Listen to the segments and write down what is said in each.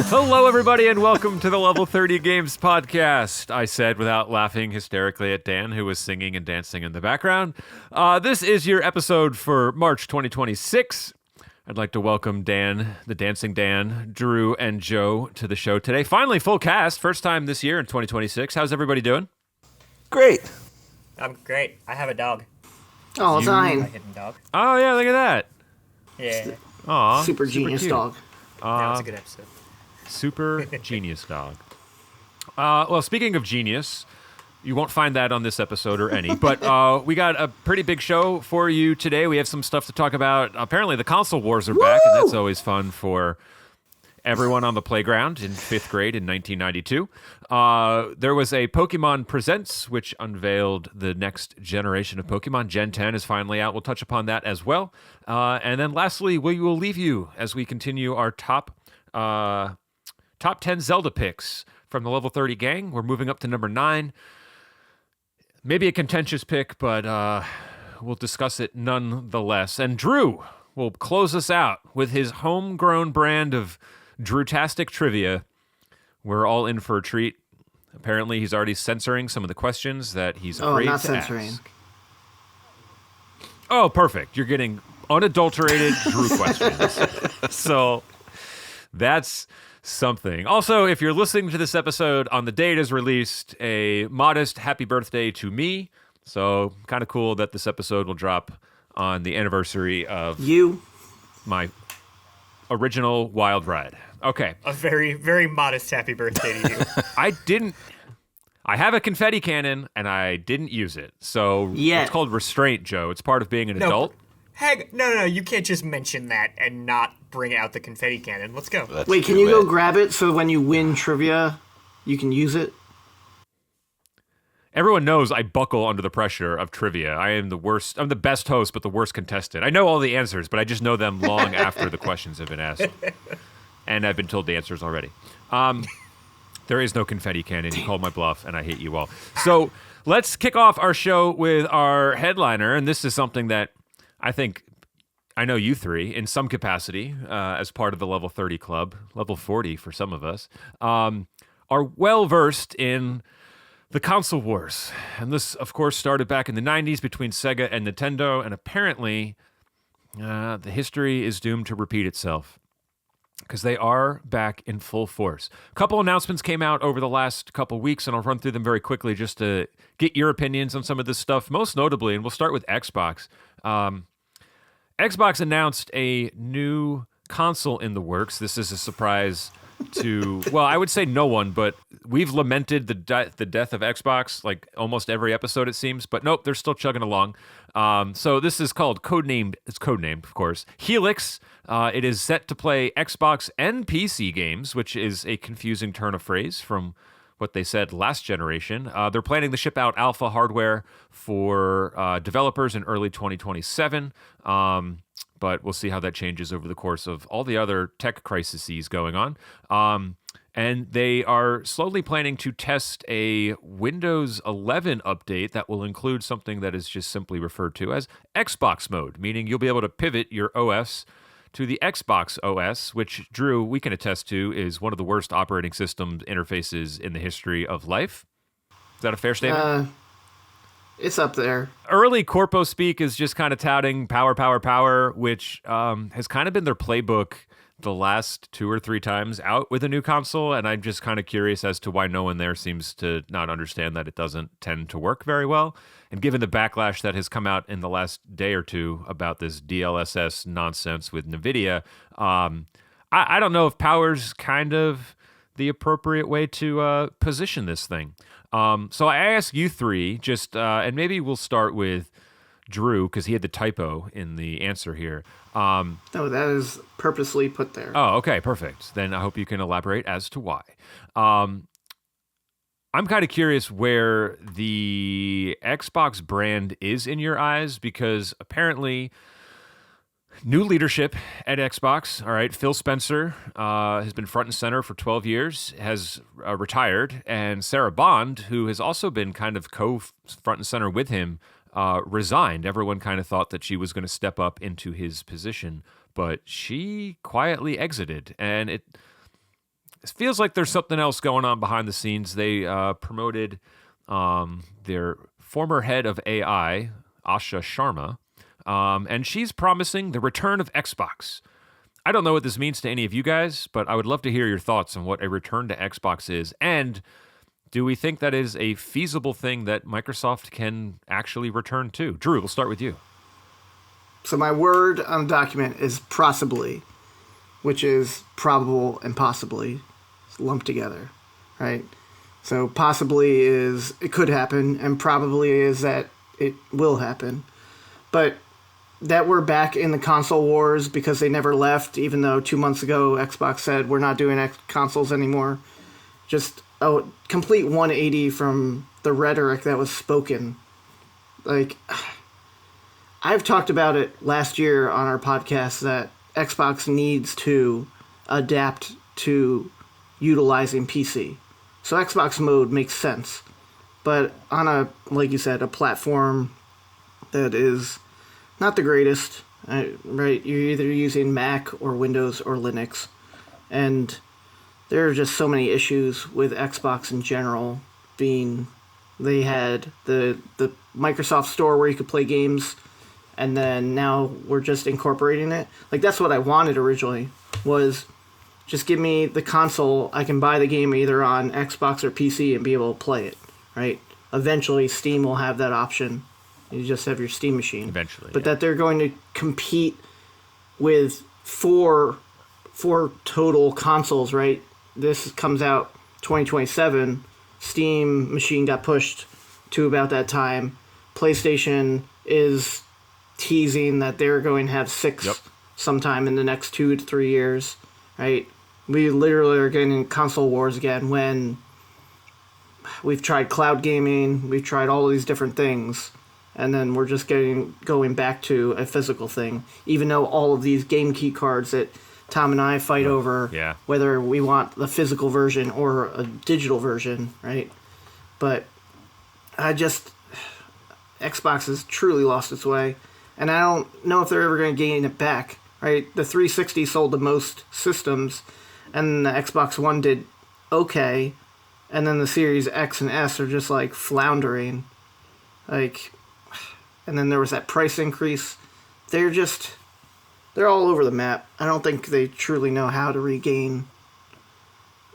Hello, everybody, and welcome to the Level 30 Games podcast. I said without laughing hysterically at Dan, who was singing and dancing in the background. This is your episode for March 2026. I'd like to welcome Dan, the Dancing Dan, Drew, and Joe to the show today. Finally, full cast, first time this year in 2026. How's everybody doing? Great. I'm great. I have a dog. Oh, it's A mine. hidden dog. Oh, yeah, look at that. Yeah. Aw, Super genius cute. dog. That was a good episode. Super genius dog. Well, speaking of genius, you won't find that on this episode or any, but we got a pretty big show for you today. We have some stuff to talk about. Apparently, the console wars are back, and that's always fun for everyone on the playground in 5th grade in 1992. There was a Pokemon Presents, which unveiled the next generation of Pokemon. Gen 10 is finally out. We'll touch upon that as well. And then lastly, we will leave you as we continue our top 10 Zelda picks from the Level 30 gang. We're moving up to number 9. Maybe a contentious pick, but we'll discuss it nonetheless. And Drew will close us out with his homegrown brand of Drewtastic trivia. We're all in for a treat. Apparently, he's already censoring some of the questions that he's afraid not to censoring. ask. Oh, perfect. You're getting unadulterated Drew questions. So that's something. Also, if you're listening to this episode on the day it is released, a modest happy birthday to me. So kind of cool that this episode will drop on the anniversary of my original Wild Ride. Okay. A very, very modest happy birthday to you. I have a confetti cannon and I didn't use it. So it's called restraint, Joe. It's part of being an adult. No, you can't just mention that and not bring out the confetti cannon. Let's go. Wait, can you go grab it so when you win trivia, you can use it? Everyone knows I buckle under the pressure of trivia. I am the worst. I'm the best host, but the worst contestant. I know all the answers, but I just know them long after the questions have been asked. And I've been told the answers already. There is no confetti cannon. You called my bluff, and I hate you all. So let's kick off our show with our headliner, and this is something that I know you three, in some capacity, as part of the Level 30 club, Level 40 for some of us, are well-versed in the console wars. And this, of course, started back in the 90s between Sega and Nintendo, and apparently the history is doomed to repeat itself because they are back in full force. A couple announcements came out over the last couple weeks, and I'll run through them very quickly just to get your opinions on some of this stuff, most notably, and we'll start with Xbox. Xbox announced a new console in the works. This is a surprise to, well, I would say no one, but we've lamented the death of Xbox like almost every episode, it seems. But nope, they're still chugging along. So this is called codenamed, of course, Helix. It is set to play Xbox and PC games, which is a confusing turn of phrase from what they said last generation. They're planning to ship out alpha hardware for developers in early 2027, but we'll see how that changes over the course of all the other tech crises going on. And they are slowly planning to test a Windows 11 update that will include something that is just simply referred to as Xbox mode, meaning you'll be able to pivot your OS to the Xbox OS, which, Drew, we can attest to is one of the worst operating system interfaces in the history of life. Is that a fair statement? It's up there. Early Corpo speak is just kind of touting power, which has kind of been their playbook the last 2 or 3 times out with a new console, and I'm just kind of curious as to why no one there seems to not understand that it doesn't tend to work very well. And given the backlash that has come out in the last day or two about this DLSS nonsense with NVIDIA, I don't know if power's kind of the appropriate way to position this thing. So I ask you three, just and maybe we'll start with Drew, because he had the typo in the answer here. No, that is purposely put there. Oh, okay, perfect. Then I hope you can elaborate as to why. I'm kind of curious where the Xbox brand is in your eyes, because apparently New leadership at Xbox. All right, Phil Spencer has been front and center for 12 years, has retired, and Sarah Bond, who has also been kind of co-front and center with him, resigned. Everyone kind of thought that she was going to step up into his position, but she quietly exited, and it feels like there's something else going on behind the scenes. They promoted their former head of AI, Asha Sharma, and she's promising the return of Xbox. I don't know what this means to any of you guys, but I would love to hear your thoughts on what a return to Xbox is. And do we think that is a feasible thing that Microsoft can actually return to? Drew, we'll start with you. So my word on the document is possibly, which is probable and possibly lumped together, right? So possibly is it could happen, and probably is that it will happen. But that we're back in the console wars because they never left, even though 2 months ago Xbox said we're not doing consoles anymore. Just a complete 180 from the rhetoric that was spoken. Like, I've talked about it last year on our podcast that Xbox needs to adapt to utilizing PC. So Xbox mode makes sense. But on a, like you said, a platform that is not the greatest, right? You're either using Mac or Windows or Linux. And there are just so many issues with Xbox in general, being they had the Microsoft Store where you could play games, and then now we're just incorporating it. Like, that's what I wanted originally, was just give me the console. I can buy the game either on Xbox or PC and be able to play it, right? Eventually, Steam will have that option. You just have your Steam machine. Eventually, but yeah. that they're going to compete with four total consoles, right? This comes out 2027. Steam machine got pushed to about that time. PlayStation is teasing that they're going to have 6 sometime in the next 2 to 3 years, right? We literally are getting console wars again when we've tried cloud gaming, we've tried all of these different things, and then we're just going back to a physical thing, even though all of these game key cards that Tom and I fight over, whether we want the physical version or a digital version, right? But Xbox has truly lost its way, and I don't know if they're ever going to gain it back, right? The 360 sold the most systems, and the Xbox One did okay, and then the Series X and S are just like floundering, like, and then there was that price increase. They're all over the map. I don't think they truly know how to regain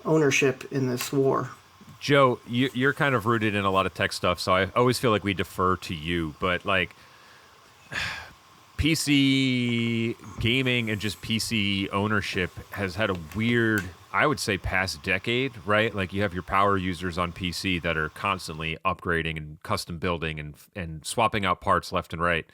ownership in this war. Joe, you're kind of rooted in a lot of tech stuff, so I always feel like we defer to you. But, like, PC gaming and just PC ownership has had a weird, I would say, past decade, right? Like, you have your power users on PC that are constantly upgrading and custom building and swapping out parts left and right.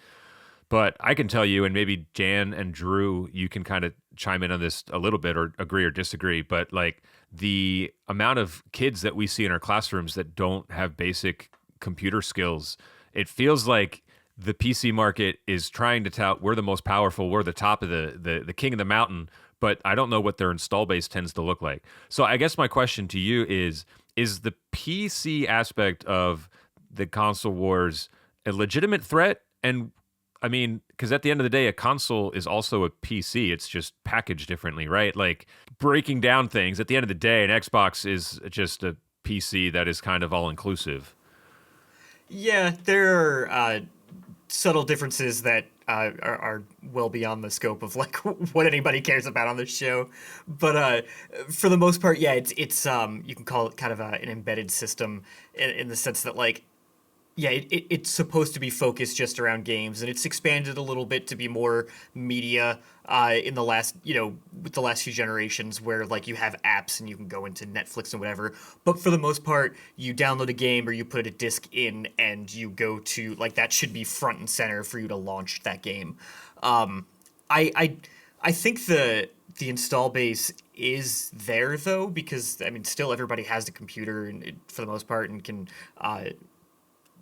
But I can tell you, and maybe Jan and Drew, you can kind of chime in on this a little bit or agree or disagree, but, like, the amount of kids that we see in our classrooms that don't have basic computer skills, it feels like the PC market is trying to tout we're the most powerful, we're the top of the king of the mountain, but I don't know what their install base tends to look like. So I guess my question to you is the PC aspect of the console wars a legitimate threat? And I mean, because at the end of the day, a console is also a PC. It's just packaged differently, right? Like, breaking down things, at the end of the day, an Xbox is just a PC that is kind of all-inclusive. Yeah, there are subtle differences that are well beyond the scope of, like, what anybody cares about on this show. But for the most part, yeah, it's you can call it kind of an embedded system in the sense that, like, yeah, it's supposed to be focused just around games, and it's expanded a little bit to be more media in the last, with the last few generations, where, like, you have apps and you can go into Netflix and whatever. But for the most part, you download a game or you put a disc in and you go to, like, that should be front and center for you to launch that game. I think the install base is there, though, because, I mean, still everybody has a computer and for the most part and can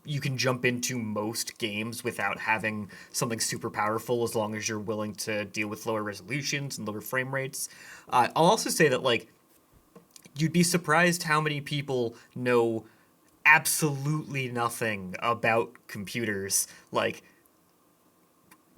you can jump into most games without having something super powerful as long as you're willing to deal with lower resolutions and lower frame rates. I'll also say that like you'd be surprised how many people know absolutely nothing about computers. Like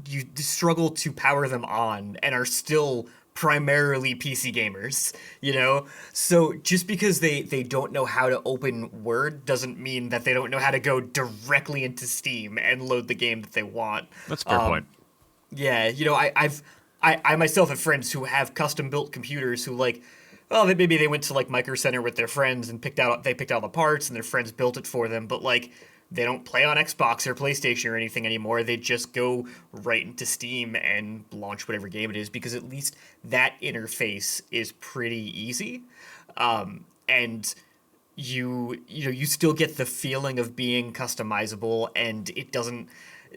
you struggle to power them on and are still primarily PC gamers, you know? So just because they don't know how to open Word doesn't mean that they don't know how to go directly into Steam and load the game that they want. That's a fair point. Yeah, you know, I myself have friends who have custom built computers who like, well, maybe they went to like Micro Center with their friends and picked out the parts and their friends built it for them, but like they don't play on Xbox or PlayStation or anything anymore. They just go right into Steam and launch whatever game it is because at least that interface is pretty easy, and you still get the feeling of being customizable, and it doesn't.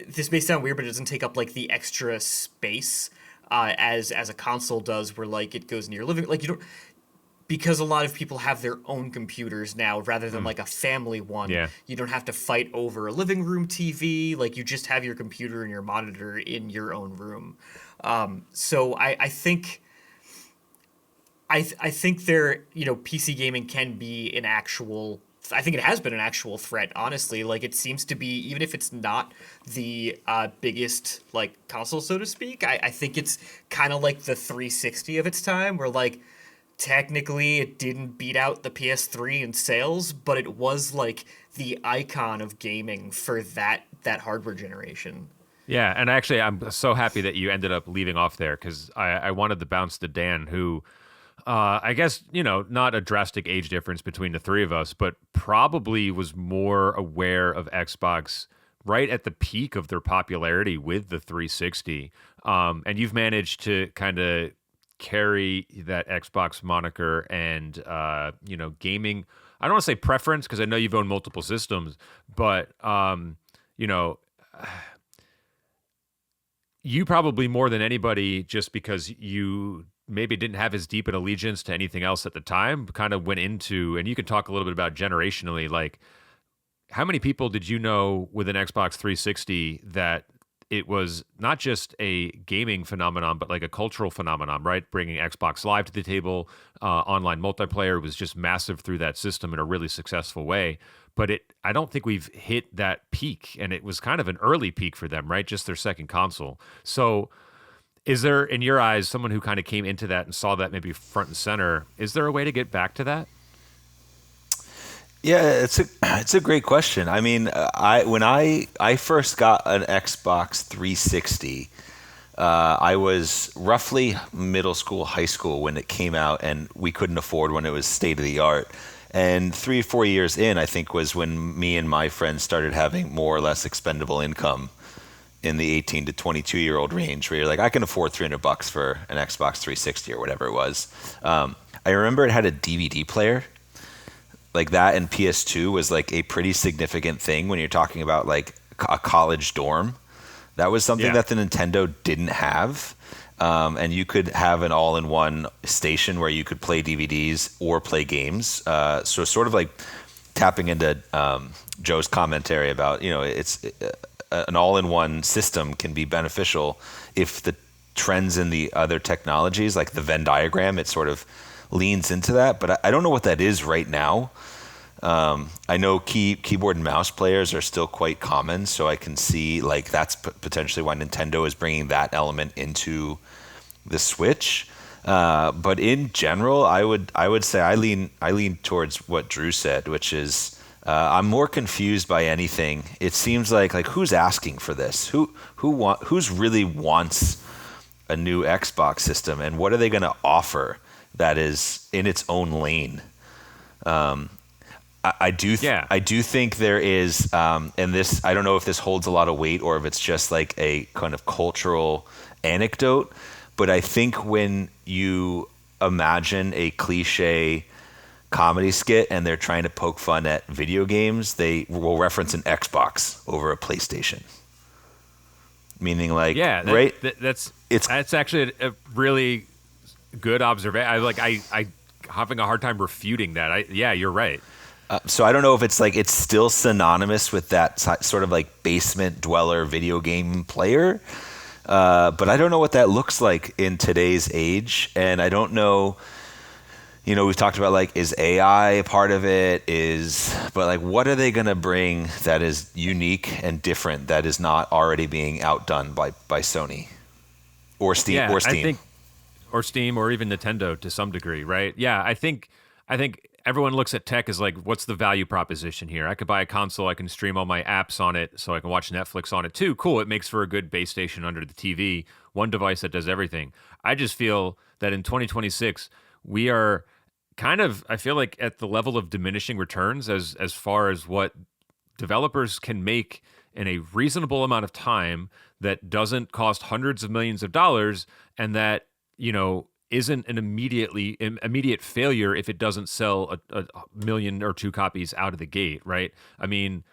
This may sound weird, but it doesn't take up like the extra space as a console does, where like it goes into your living. Like you don't. Because a lot of people have their own computers now rather than like a family one. Yeah. You don't have to fight over a living room TV. Like you just have your computer and your monitor in your own room. So I think there, you know, PC gaming can be an actual. I think it has been an actual threat, honestly. Like it seems to be, even if it's not the biggest like console, so to speak. I think it's kind of like the 360 of its time, where like. Technically, it didn't beat out the PS3 in sales, but it was like the icon of gaming for that hardware generation. Yeah, and actually, I'm so happy that you ended up leaving off there because I wanted to bounce to Dan, who I guess, you know, not a drastic age difference between the three of us, but probably was more aware of Xbox right at the peak of their popularity with the 360. And you've managed to kind of carry that Xbox moniker and you know, gaming. I don't want to say preference because I know you've owned multiple systems, but you know, you probably more than anybody, just because you maybe didn't have as deep an allegiance to anything else at the time, kind of went into, and you could talk a little bit about generationally, like how many people did you know with an Xbox 360 that it was not just a gaming phenomenon, but like a cultural phenomenon, right? Bringing Xbox Live to the table, online multiplayer was just massive through that system in a really successful way. But I don't think we've hit that peak, and it was kind of an early peak for them, right? Just their second console. So is there, in your eyes, someone who kind of came into that and saw that maybe front and center, is there a way to get back to that? Yeah, it's a great question. I mean, when I first got an Xbox 360, I was roughly middle school, high school when it came out, and we couldn't afford when it was state of the art. And 3 or 4 years in, I think, was when me and my friends started having more or less expendable income in the 18 to 22-year-old range, where you're like, I can afford $300 for an Xbox 360 or whatever it was. I remember it had a DVD player. Like that and PS2 was like a pretty significant thing when you're talking about like a college dorm. That was something that the Nintendo didn't have. And you could have an all-in-one station where you could play DVDs or play games. So sort of like tapping into Joe's commentary about, you know, it's an all-in-one system can be beneficial if the trends in the other technologies, like the Venn diagram, it sort of leans into that, but I don't know what that is right now. I know keyboard and mouse players are still quite common, so I can see like that's potentially why Nintendo is bringing that element into the Switch. But in general, I would say I lean towards what Drew said, which is I'm more confused by anything. It seems like who's asking for this? Who's really wants a new Xbox system, and what are they going to offer that is in its own lane? I do think there is, and this, I don't know if this holds a lot of weight or if it's just like a kind of cultural anecdote, but I think when you imagine a cliche comedy skit and they're trying to poke fun at video games, they will reference an Xbox over a PlayStation. Meaning like, right? That's actually a really good observation. I having a hard time refuting that. Yeah, you're right. So I don't know if it's like it's still synonymous with that sort of like basement dweller video game player, but I don't know what that looks like in today's age, and I don't know. We've talked about like, is AI a part of it? But like, what are they going to bring that is unique and different that is not already being outdone by Sony or Steam Yeah, or Steam? I think, or Steam, or even Nintendo to some degree, right? Yeah, I think everyone looks at tech as like, what's the value proposition here? I could buy a console, I can stream all my apps on it, so I can watch Netflix on it too. Cool, it makes for a good base station under the TV, one device that does everything. I just feel that in 2026 we are kind of, I feel like, at the level of diminishing returns as far as what developers can make in a reasonable amount of time that doesn't cost hundreds of millions of dollars, and that isn't an immediate failure if it doesn't sell a million or two copies out of the gate, right? I mean,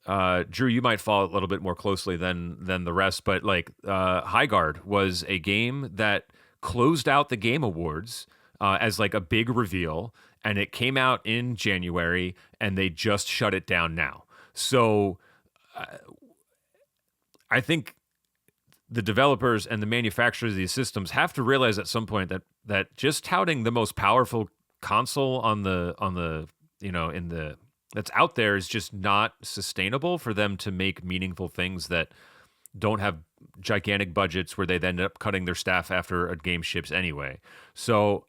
Drew, you might follow it a little bit more closely than the rest, but like High Guard was a game that closed out the Game Awards as like a big reveal, and it came out in January, and they just shut it down now. So I think the developers and the manufacturers of these systems have to realize at some point that just touting the most powerful console on the in the that's out there is just not sustainable for them to make meaningful things that don't have gigantic budgets where they then end up cutting their staff after a game ships anyway. So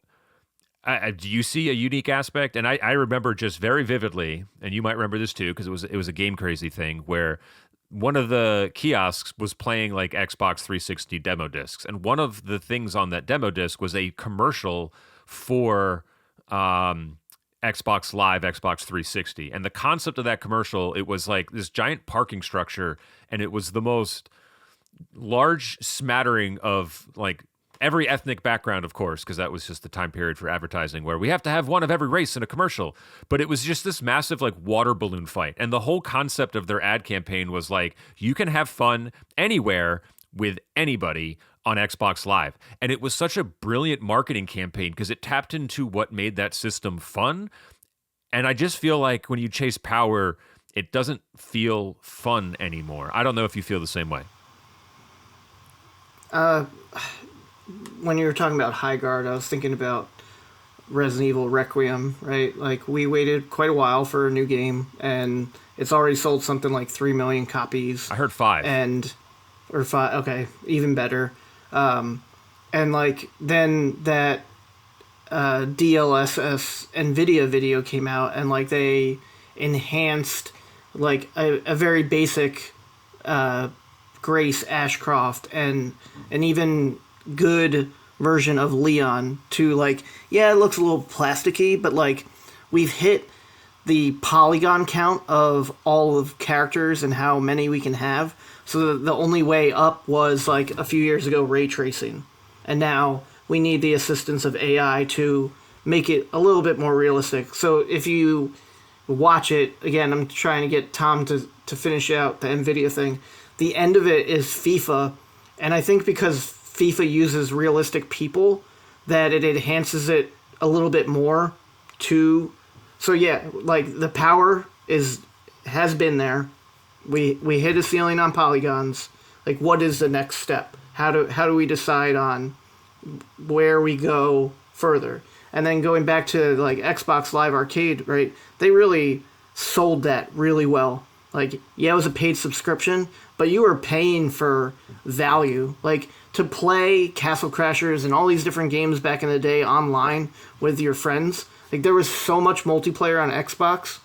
do you see a unique aspect? And I remember just very vividly, and you might remember this too, because it was a Game Crazy thing where one of the kiosks was playing like Xbox 360 demo discs, and one of the things on that demo disc was a commercial for Xbox Live, Xbox 360. And the concept of that commercial, it was like this giant parking structure, and it was the most large smattering of like every ethnic background, of course, because that was just the time period for advertising where we have to have one of every race in a commercial. But it was just this massive like water balloon fight. And the whole concept of their ad campaign was like, you can have fun anywhere with anybody on Xbox Live. And it was such a brilliant marketing campaign because it tapped into what made that system fun. And I just feel like when you chase power, it doesn't feel fun anymore. I don't know if you feel the same way. When you were talking about High Guard, I was thinking about Resident Evil Requiem, right? Like, we waited quite a while for a new game, and it's already sold something like 3 million copies. I heard 5. Or 5, okay, even better. And, like, then that DLSS NVIDIA video came out, and, like, they enhanced, like, a very basic Grace Ashcroft and an even good version of Leon to, like, yeah, it looks a little plasticky, but like we've hit the polygon count of all of characters and how many we can have. So the only way up was like a few years ago ray tracing, and now we need the assistance of AI to make it a little bit more realistic. So if you watch it again, I'm trying to get Tom to finish out the NVIDIA thing. The end of it is FIFA, and I think because FIFA uses realistic people, that it enhances it a little bit more too. So yeah, like the power has been there. We hit a ceiling on polygons. Like, what is the next step? How do we decide on where we go further? And then going back to like Xbox Live Arcade, right? They really sold that really well. Like, yeah, it was a paid subscription, but you were paying for value. Like, to play Castle Crashers and all these different games back in the day online with your friends, like, there was so much multiplayer on Xbox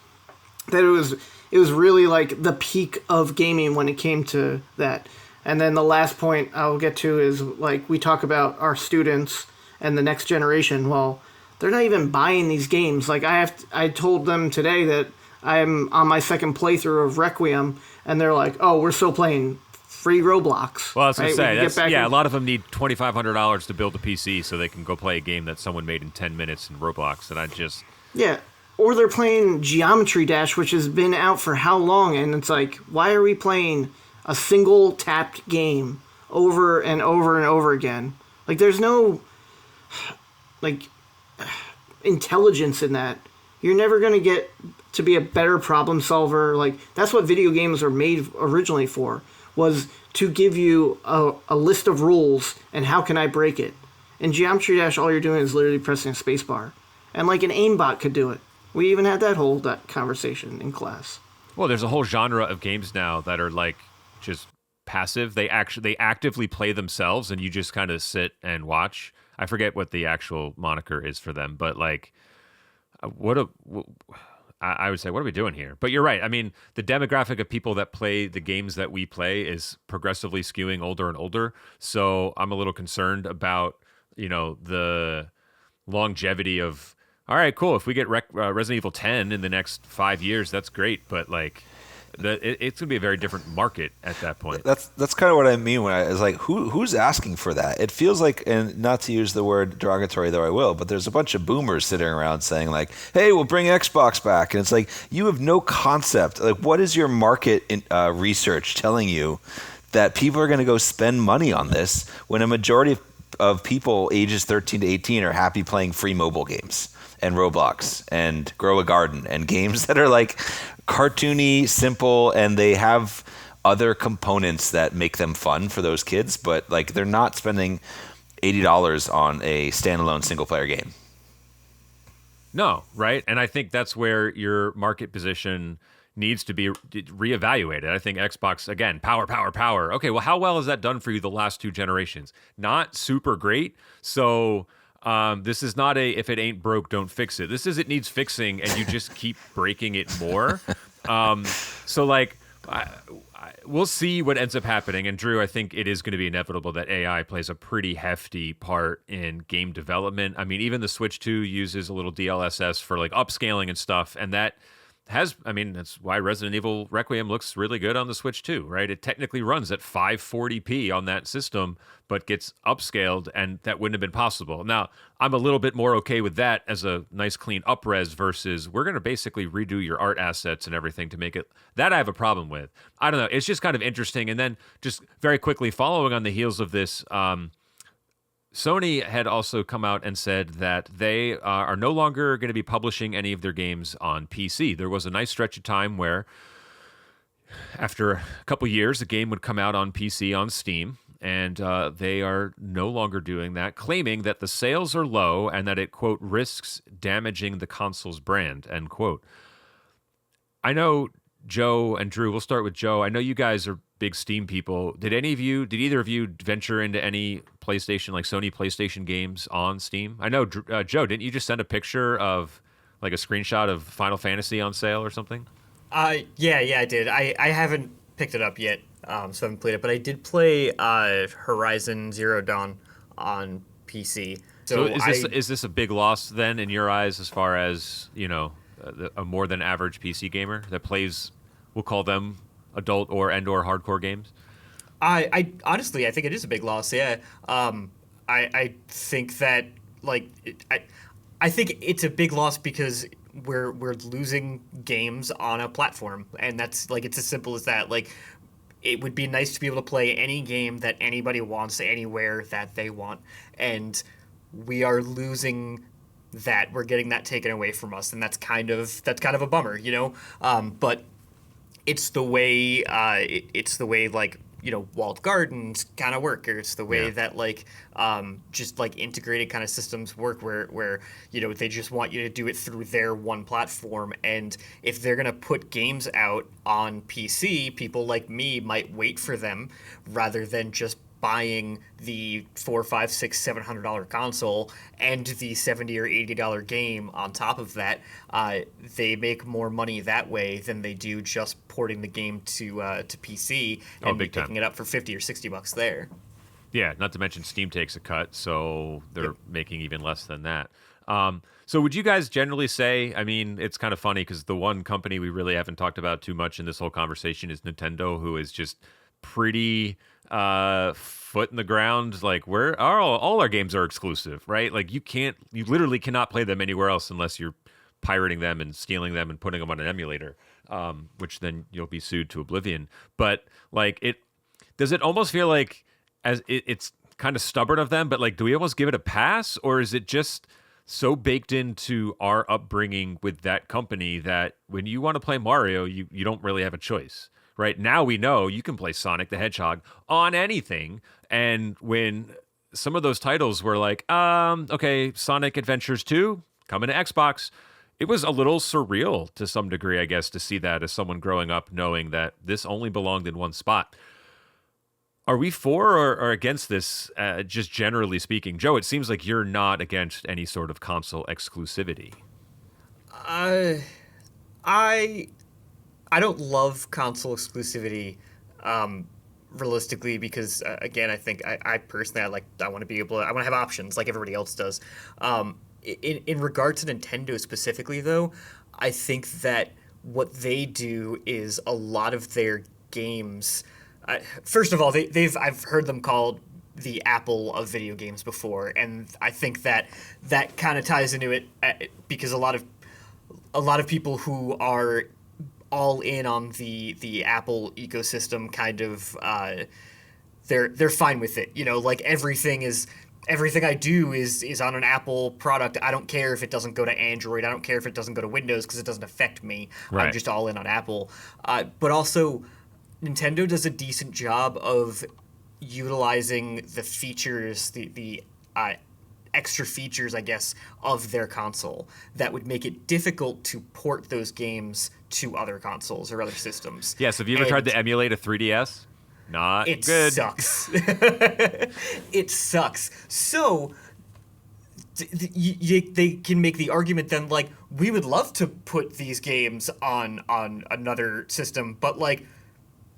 that it was really like the peak of gaming when it came to that. And then the last point I'll get to is, like, we talk about our students and the next generation. Well, they're not even buying these games. Like, I told them today that I'm on my second playthrough of Requiem, and they're like, "Oh, we're still playing free Roblox." Well, I was going right? to say, a lot of them need $2,500 to build a PC so they can go play a game that someone made in 10 minutes in Roblox, and I just... Yeah, or they're playing Geometry Dash, which has been out for how long, and it's like, why are we playing a single tapped game over and over and over again? Like, there's no, like, intelligence in that. you're never going to get to be a better problem solver. Like, that's what video games are made originally for, was to give you a list of rules and how can I break it. In Geometry Dash, all you're doing is literally pressing a spacebar. And like an aimbot could do it. We even had that conversation in class. Well, there's a whole genre of games now that are like just passive. They actively play themselves, and you just kind of sit and watch. I forget what the actual moniker is for them, but like, I would say, what are we doing here? But you're right. I mean, the demographic of people that play the games that we play is progressively skewing older and older. So I'm a little concerned about, the longevity of, all right, cool. If we get Resident Evil 10 in the next 5 years, that's great. But like, it's gonna be a very different market at that point. That's kind of what I mean when I was like, who's asking for that? It feels like, and not to use the word derogatory, though I will, but there's a bunch of boomers sitting around saying like, hey, we'll bring Xbox back, and it's like, you have no concept. Like, what is your market research telling you that people are going to go spend money on this when a majority of people ages 13 to 18 are happy playing free mobile games and Roblox and Grow a Garden and games that are like cartoony, simple, and they have other components that make them fun for those kids, but like they're not spending $80 on a standalone single player game. No, right? And I think that's where your market position needs to be reevaluated. I think Xbox, again, power. Okay, well, how well has that done for you the last 2 generations? Not super great. So this is not a if it ain't broke, don't fix it. This is it needs fixing, and you just keep breaking it more. So like, we'll see what ends up happening. And Drew, I think it is going to be inevitable that AI plays a pretty hefty part in game development. I mean, even the Switch 2 uses a little DLSS for like upscaling and stuff, and that's why Resident Evil Requiem looks really good on the Switch 2, right? It technically runs at 540p on that system, but gets upscaled, and that wouldn't have been possible. Now, I'm a little bit more okay with that as a nice clean up-res versus we're going to basically redo your art assets and everything to make it. That I have a problem with. I don't know. It's just kind of interesting. And then just very quickly following on the heels of this, Sony had also come out and said that they are no longer going to be publishing any of their games on PC. There was a nice stretch of time where, after a couple years, a game would come out on PC on Steam, and they are no longer doing that, claiming that the sales are low and that it, quote, risks damaging the console's brand, end quote. I know Joe and Drew, we'll start with Joe. I know you guys are big Steam people. Did either of you venture into any PlayStation, like Sony PlayStation games on Steam? I know, Joe, didn't you just send a picture of like a screenshot of Final Fantasy on sale or something? Yeah, I did. I haven't picked it up yet, so I haven't played it, but I did play Horizon Zero Dawn on PC. So is this a big loss then in your eyes as far as, a more than average PC gamer that plays, we'll call them adult or hardcore games? I honestly, I think it is a big loss. Yeah. I think that I think it's a big loss because we're losing games on a platform, and that's like, it's as simple as that. Like, it would be nice to be able to play any game that anybody wants anywhere that they want, and we are losing that. We're getting that taken away from us, and that's kind of a bummer, but it's the way like, walled gardens kind of work, or it's the way that like just like integrated kind of systems work, where they just want you to do it through their one platform. And if they're gonna put games out on PC, people like me might wait for them rather than just buying the $400, $500, $600, $700 console and the $70 or $80 game on top of that. They make more money that way than they do just porting the game to PC and picking it up for $50 or $60 there. Yeah, not to mention Steam takes a cut, so they're making even less than that. So would you guys generally say, I mean, it's kind of funny because the one company we really haven't talked about too much in this whole conversation is Nintendo, who is just pretty foot in the ground, like, where all our games are exclusive, right? Like, you literally cannot play them anywhere else unless you're pirating them and stealing them and putting them on an emulator, which then you'll be sued to oblivion. But like, does it almost feel like it's kind of stubborn of them, but like, do we almost give it a pass, or is it just so baked into our upbringing with that company that when you want to play Mario, you don't really have a choice. Right now, we know you can play Sonic the Hedgehog on anything. And when some of those titles were like, okay, Sonic Adventures 2 coming to Xbox, it was a little surreal to some degree, I guess, to see that as someone growing up knowing that this only belonged in one spot. Are we for or against this, just generally speaking? Joe, it seems like you're not against any sort of console exclusivity. I don't love console exclusivity, realistically, because again, I think I personally I want to be able to, I want to have options like everybody else does. In regard to Nintendo specifically, though, I think that what they do is a lot of their games. First of all, I've heard them called the Apple of video games before, and I think that kind of ties into it because a lot of people who are all in on the Apple ecosystem kind of they're fine with it. You know, like everything I do is on an Apple product. I don't care if it doesn't go to Android. I don't care if it doesn't go to Windows because it doesn't affect me. Right. I'm just all in on Apple. But also, Nintendo does a decent job of utilizing the features, the extra features, I guess, of their console that would make it difficult to port those games to other consoles or other systems. Yes, have you ever tried to emulate a 3DS? Not it good. Sucks. It sucks. So they can make the argument then, like, we would love to put these games on another system, but like,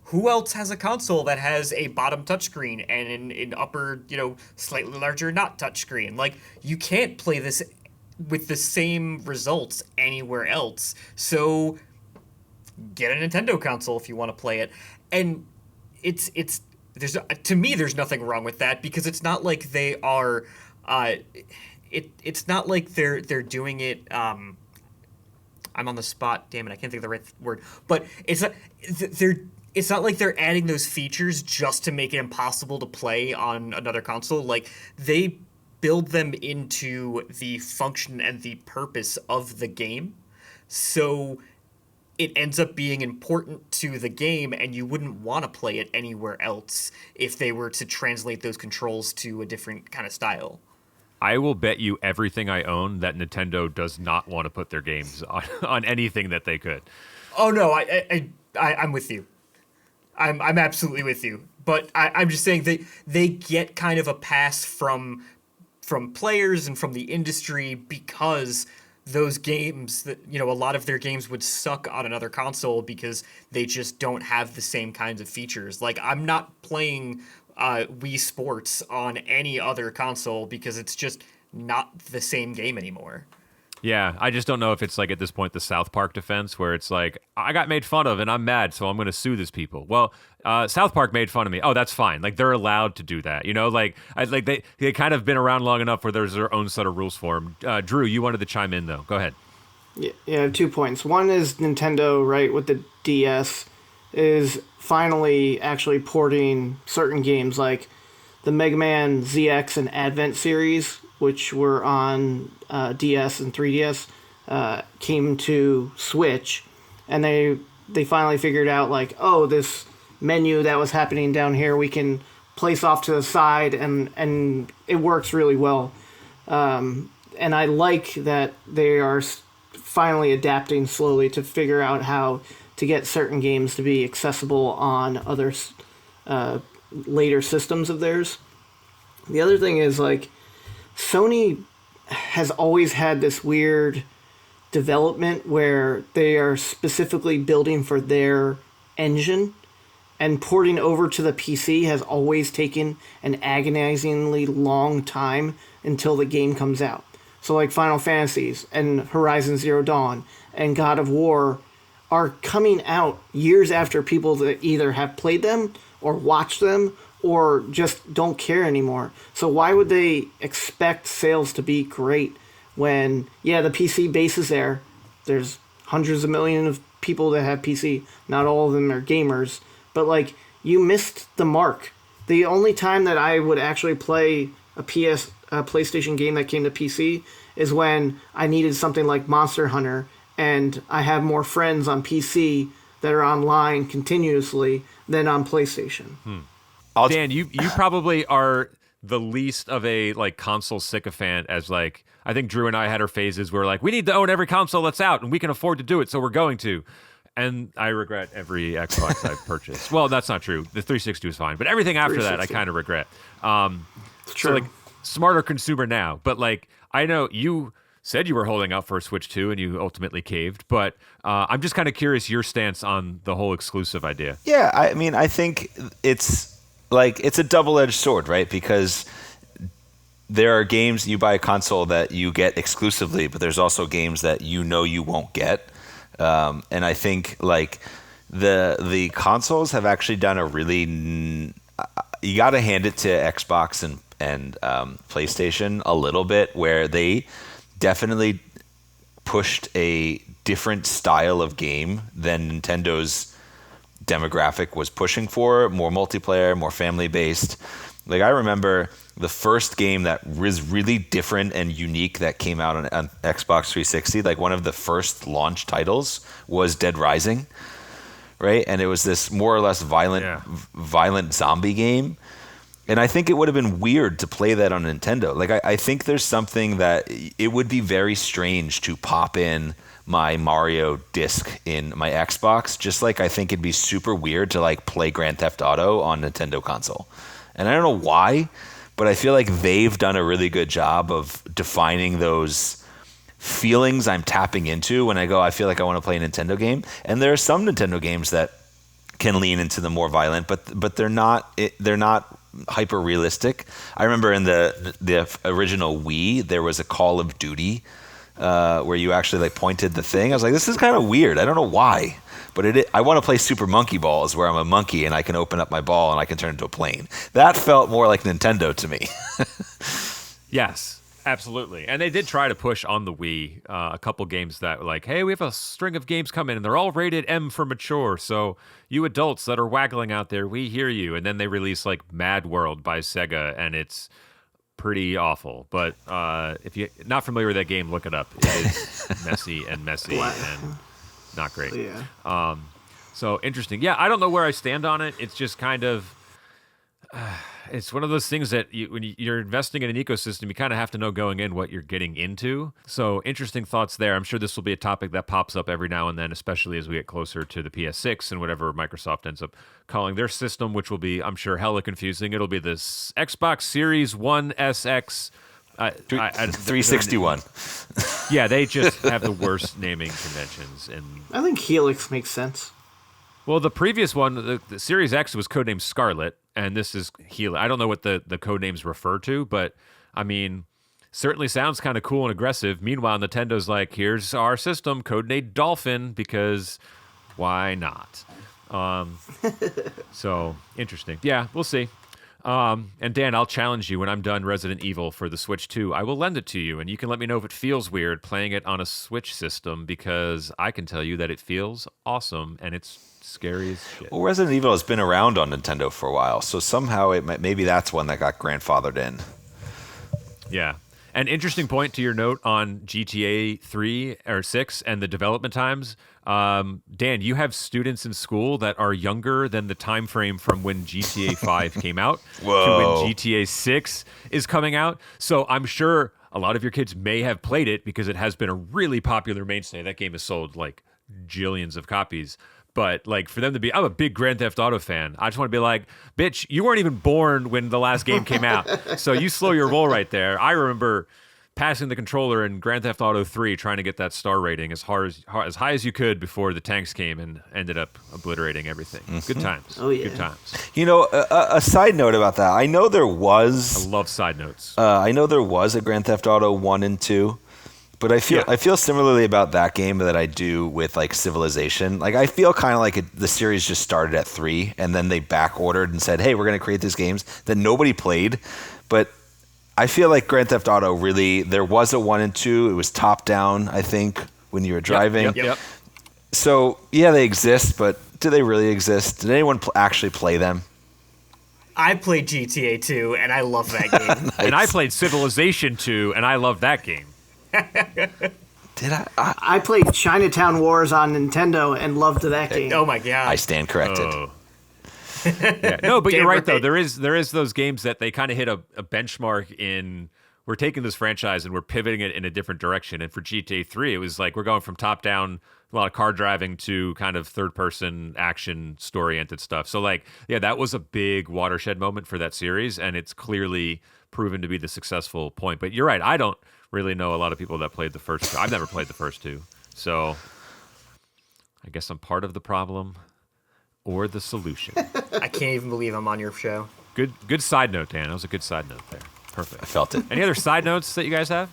who else has a console that has a bottom touchscreen and an upper, slightly larger not touchscreen? Like, you can't play this with the same results anywhere else. So get a Nintendo console if you want to play it. And there's nothing wrong with that, because it's not like they are it's not like they're doing it I'm on the spot, damn it, I can't think of the right word. But it's not like they're adding those features just to make it impossible to play on another console. Like, they build them into the function and the purpose of the game. So it ends up being important to the game, and you wouldn't want to play it anywhere else if they were to translate those controls to a different kind of style. I will bet you everything I own that Nintendo does not want to put their games on anything that they could. Oh, no, I'm with you. I'm absolutely with you. But I'm just saying they get kind of a pass from players and from the industry because those games that, a lot of their games would suck on another console because they just don't have the same kinds of features. Like, I'm not playing Wii Sports on any other console because it's just not the same game anymore. Yeah, I just don't know if it's like at this point the South Park defense where it's like, I got made fun of and I'm mad, so I'm going to sue these people. Well, South Park made fun of me. Oh, that's fine. Like, they're allowed to do that. They kind of been around long enough where there's their own set of rules for them. Drew, you wanted to chime in though. Go ahead. Yeah, 2 points. One is Nintendo, right, with the DS, is finally actually porting certain games like the Mega Man ZX and Advent series, which were on DS and 3DS, came to Switch, and they finally figured out, like, oh, this menu that was happening down here we can place off to the side, and it works really well. And I like that they are finally adapting slowly to figure out how to get certain games to be accessible on other later systems of theirs. The other thing is, like, Sony has always had this weird development where they are specifically building for their engine, and porting over to the PC has always taken an agonizingly long time until the game comes out. So, like, Final Fantasies and Horizon Zero Dawn and God of War are coming out years after people that either have played them or watched them or just don't care anymore. So why would they expect sales to be great when, yeah, the PC base is there. There's hundreds of millions of people that have PC. Not all of them are gamers. But, like, you missed the mark. The only time that I would actually play a PlayStation game that came to PC is when I needed something like Monster Hunter, and I have more friends on PC that are online continuously than on PlayStation. Dan, you probably are the least of a like console sycophant, as like I think Drew and I had our phases where like we need to own every console that's out and we can afford to do it, so we're going to. And I regret every Xbox I've purchased. Well, that's not true. The 360 was fine, but everything after that I kind of regret. It's true. So like smarter consumer now, but like I know you said you were holding out for a Switch 2 and you ultimately caved, but I'm just kind of curious your stance on the whole exclusive idea. Yeah, I mean, I think it's a double-edged sword, right? Because there are games you buy a console that you get exclusively, but there's also games that you won't get. And I think like the consoles have actually done a really you got to hand it to Xbox and PlayStation a little bit, where they definitely pushed a different style of game than Nintendo's demographic was pushing for, more multiplayer, more family-based. Like I remember the first game that was really different and unique that came out on Xbox 360, like one of the first launch titles was Dead Rising, right? And it was this more or less violent zombie game. And I think it would have been weird to play that on Nintendo. Like I think there's something that it would be very strange to pop in my Mario disc in my Xbox, just like I think it'd be super weird to like play Grand Theft Auto on Nintendo console. And I don't know why, but I feel like they've done a really good job of defining those feelings I'm tapping into when I go, I feel like I want to play a Nintendo game. And there are some Nintendo games that can lean into the more violent, but they're not hyper realistic. I remember in the original Wii, there was a Call of Duty where you actually like pointed the thing. I was like, this is kind of weird. I don't know why, but I want to play Super Monkey Balls, where I'm a monkey and I can open up my ball and I can turn into a plane. That felt more like Nintendo to me. Yes, absolutely. And they did try to push on the Wii a couple games that were like, hey, we have a string of games coming and they're all rated M for mature. So you adults that are waggling out there, we hear you. And then they released like Mad World by Sega, and it's pretty awful. But if you're not familiar with that game, look it up. It is messy and not great. Yeah. So interesting. Yeah, I don't know where I stand on it. It's just kind of it's one of those things that when you're investing in an ecosystem, you kind of have to know going in what you're getting into. So interesting thoughts there. I'm sure this will be a topic that pops up every now and then, especially as we get closer to the PS6 and whatever Microsoft ends up calling their system, which will be, I'm sure, hella confusing. It'll be this Xbox Series 1 SX 361. Yeah, they just have the worst naming conventions. And I think Helix makes sense. well, the previous one, the Series X, was codenamed Scarlet, and this is Helix. I don't know what the code names refer to, but I mean, certainly sounds kind of cool and aggressive. Meanwhile, Nintendo's like, here's our system, codenamed Dolphin, because why not? So interesting. Yeah, we'll see. And Dan, I'll challenge you when I'm done Resident Evil for the Switch 2. I will lend it to you, and you can let me know if it feels weird playing it on a Switch system, because I can tell you that it feels awesome, and it's scary as shit. Well, Resident Evil has been around on Nintendo for a while, so somehow maybe that's one that got grandfathered in. Yeah. An interesting point to your note on GTA 3 or 6 and the development times. Dan, you have students in school that are younger than the time frame from when GTA 5 came out to when GTA 6 is coming out. So I'm sure a lot of your kids may have played it because it has been a really popular mainstay. That game has sold like jillions of copies. But like for them to be, I'm a big Grand Theft Auto fan. I just want to be like, bitch, you weren't even born when the last game came out. So you slow your roll right there. I remember passing the controller in Grand Theft Auto 3 trying to get that star rating as high as you could before the tanks came and ended up obliterating everything. Mm-hmm. Good times. Oh, yeah. Good times. You know, a side note about that. I know there was... I love side notes. I know there was a Grand Theft Auto 1 and 2. But I feel similarly about that game that I do with like Civilization. Like I feel kind of like the series just started at 3 and then they back ordered and said, "Hey, we're going to create these games that nobody played." But I feel like Grand Theft Auto really, there was a 1 and 2. It was top down, I think, when you were driving. Yep. So yeah, they exist, but do they really exist? Did anyone actually play them? I played GTA 2, and I love that game. And I played Civilization 2, and I loved that game. Did I? I played Chinatown Wars on Nintendo and loved that game. Oh my god. I stand corrected. Oh. Yeah. No, but you're Damn right, though. right. There is those games that they kind of hit a benchmark in. We're taking this franchise and we're pivoting it in a different direction. And for GTA 3, it was like we're going from top down, a lot of car driving, to kind of third person action story oriented stuff. So like, yeah, that was a big watershed moment for that series, and it's clearly proven to be the successful point. But you're right, I don't really know a lot of people that played the first two. I've never played the first two, so I guess I'm part of the problem or the solution. I can't even believe I'm on your show. Good side note, Dan. That was a good side note there. I Perfect. felt it. Any other side notes that you guys have?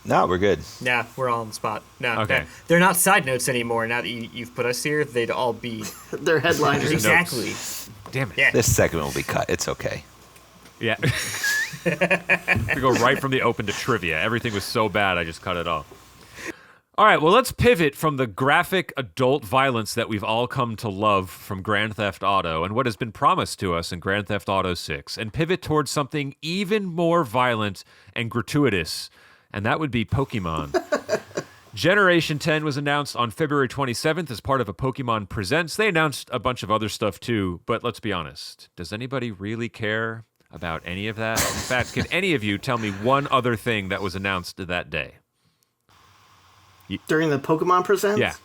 No, we're good. Nah, we're all on the spot. No, Okay. they're not side notes anymore. Now that you've put us here, they'd all be They're headliners. exactly. Damn it. Yeah. This segment will be cut. It's okay. Yeah. We go right from the open to trivia. Everything was so bad, I just cut it off. All right, well, let's pivot from the graphic adult violence that we've all come to love from Grand Theft Auto and what has been promised to us in Grand Theft Auto 6 and pivot towards something even more violent and gratuitous, and that would be Pokemon. Generation 10 was announced on February 27th as part of a Pokemon Presents. They announced a bunch of other stuff too, but let's be honest. Does anybody really care about any of that? In fact, can any of you tell me one other thing that was announced that day? During the Pokemon Presents? Yeah.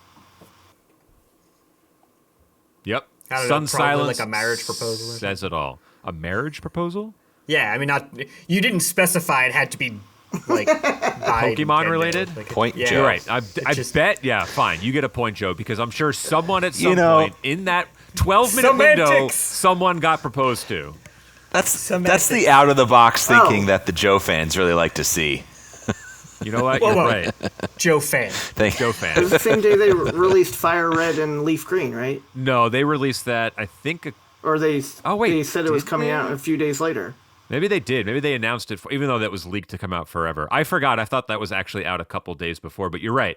Yep. I don't know, Sun probably Silence like a marriage proposal or something. says it all. A marriage proposal? Yeah, I mean, not you didn't specify it had to be like by Pokemon Nintendo. related? Like, Point, yeah. Joe. You're right. I just- bet, yeah, fine. You get a point, Joe, because I'm sure someone at some You know- point in that 12-minute window, Semantics. someone got proposed to. That's Semantics. the out of the box thinking Oh. that the Joe fans really like to see. You know what? Whoa, You're whoa. right. Joe fan. Joe It was fan. the same day they released Fire Red and Leaf Green, right? No, they released that, I think, Or they Oh, wait, they said it was did coming they? out a few days later. maybe they did. Maybe they announced it, even though that was leaked to come out forever. I forgot. I thought that was actually out a couple days before, but you're right.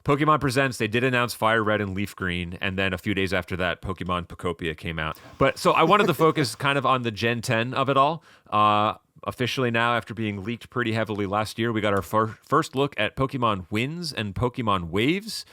Pokemon Presents, they did announce Fire Red and Leaf Green, and then a few days after that, Pokemon Pocopia came out. But so I wanted to focus kind of on the Gen 10 of it all. Officially now, after being leaked pretty heavily last year, we got our first look at Pokemon Winds and Pokemon Waves.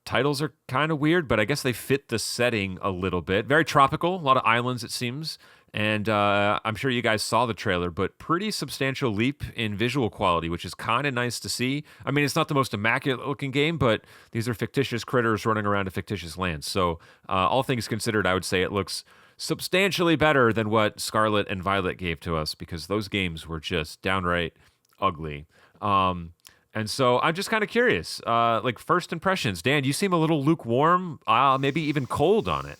Titles are kind of weird, but I guess they fit the setting a little bit. Very tropical, a lot of islands, it seems. And I'm sure you guys saw the trailer, but pretty substantial leap in visual quality, which is kind of nice to see. I mean, it's not the most immaculate looking game, but these are fictitious critters running around a fictitious land. So all things considered, I would say it looks substantially better than what Scarlet and Violet gave to us, because those games were just downright ugly. And so I'm just kind of curious, like first impressions. Dan, you seem a little lukewarm, maybe even cold on it.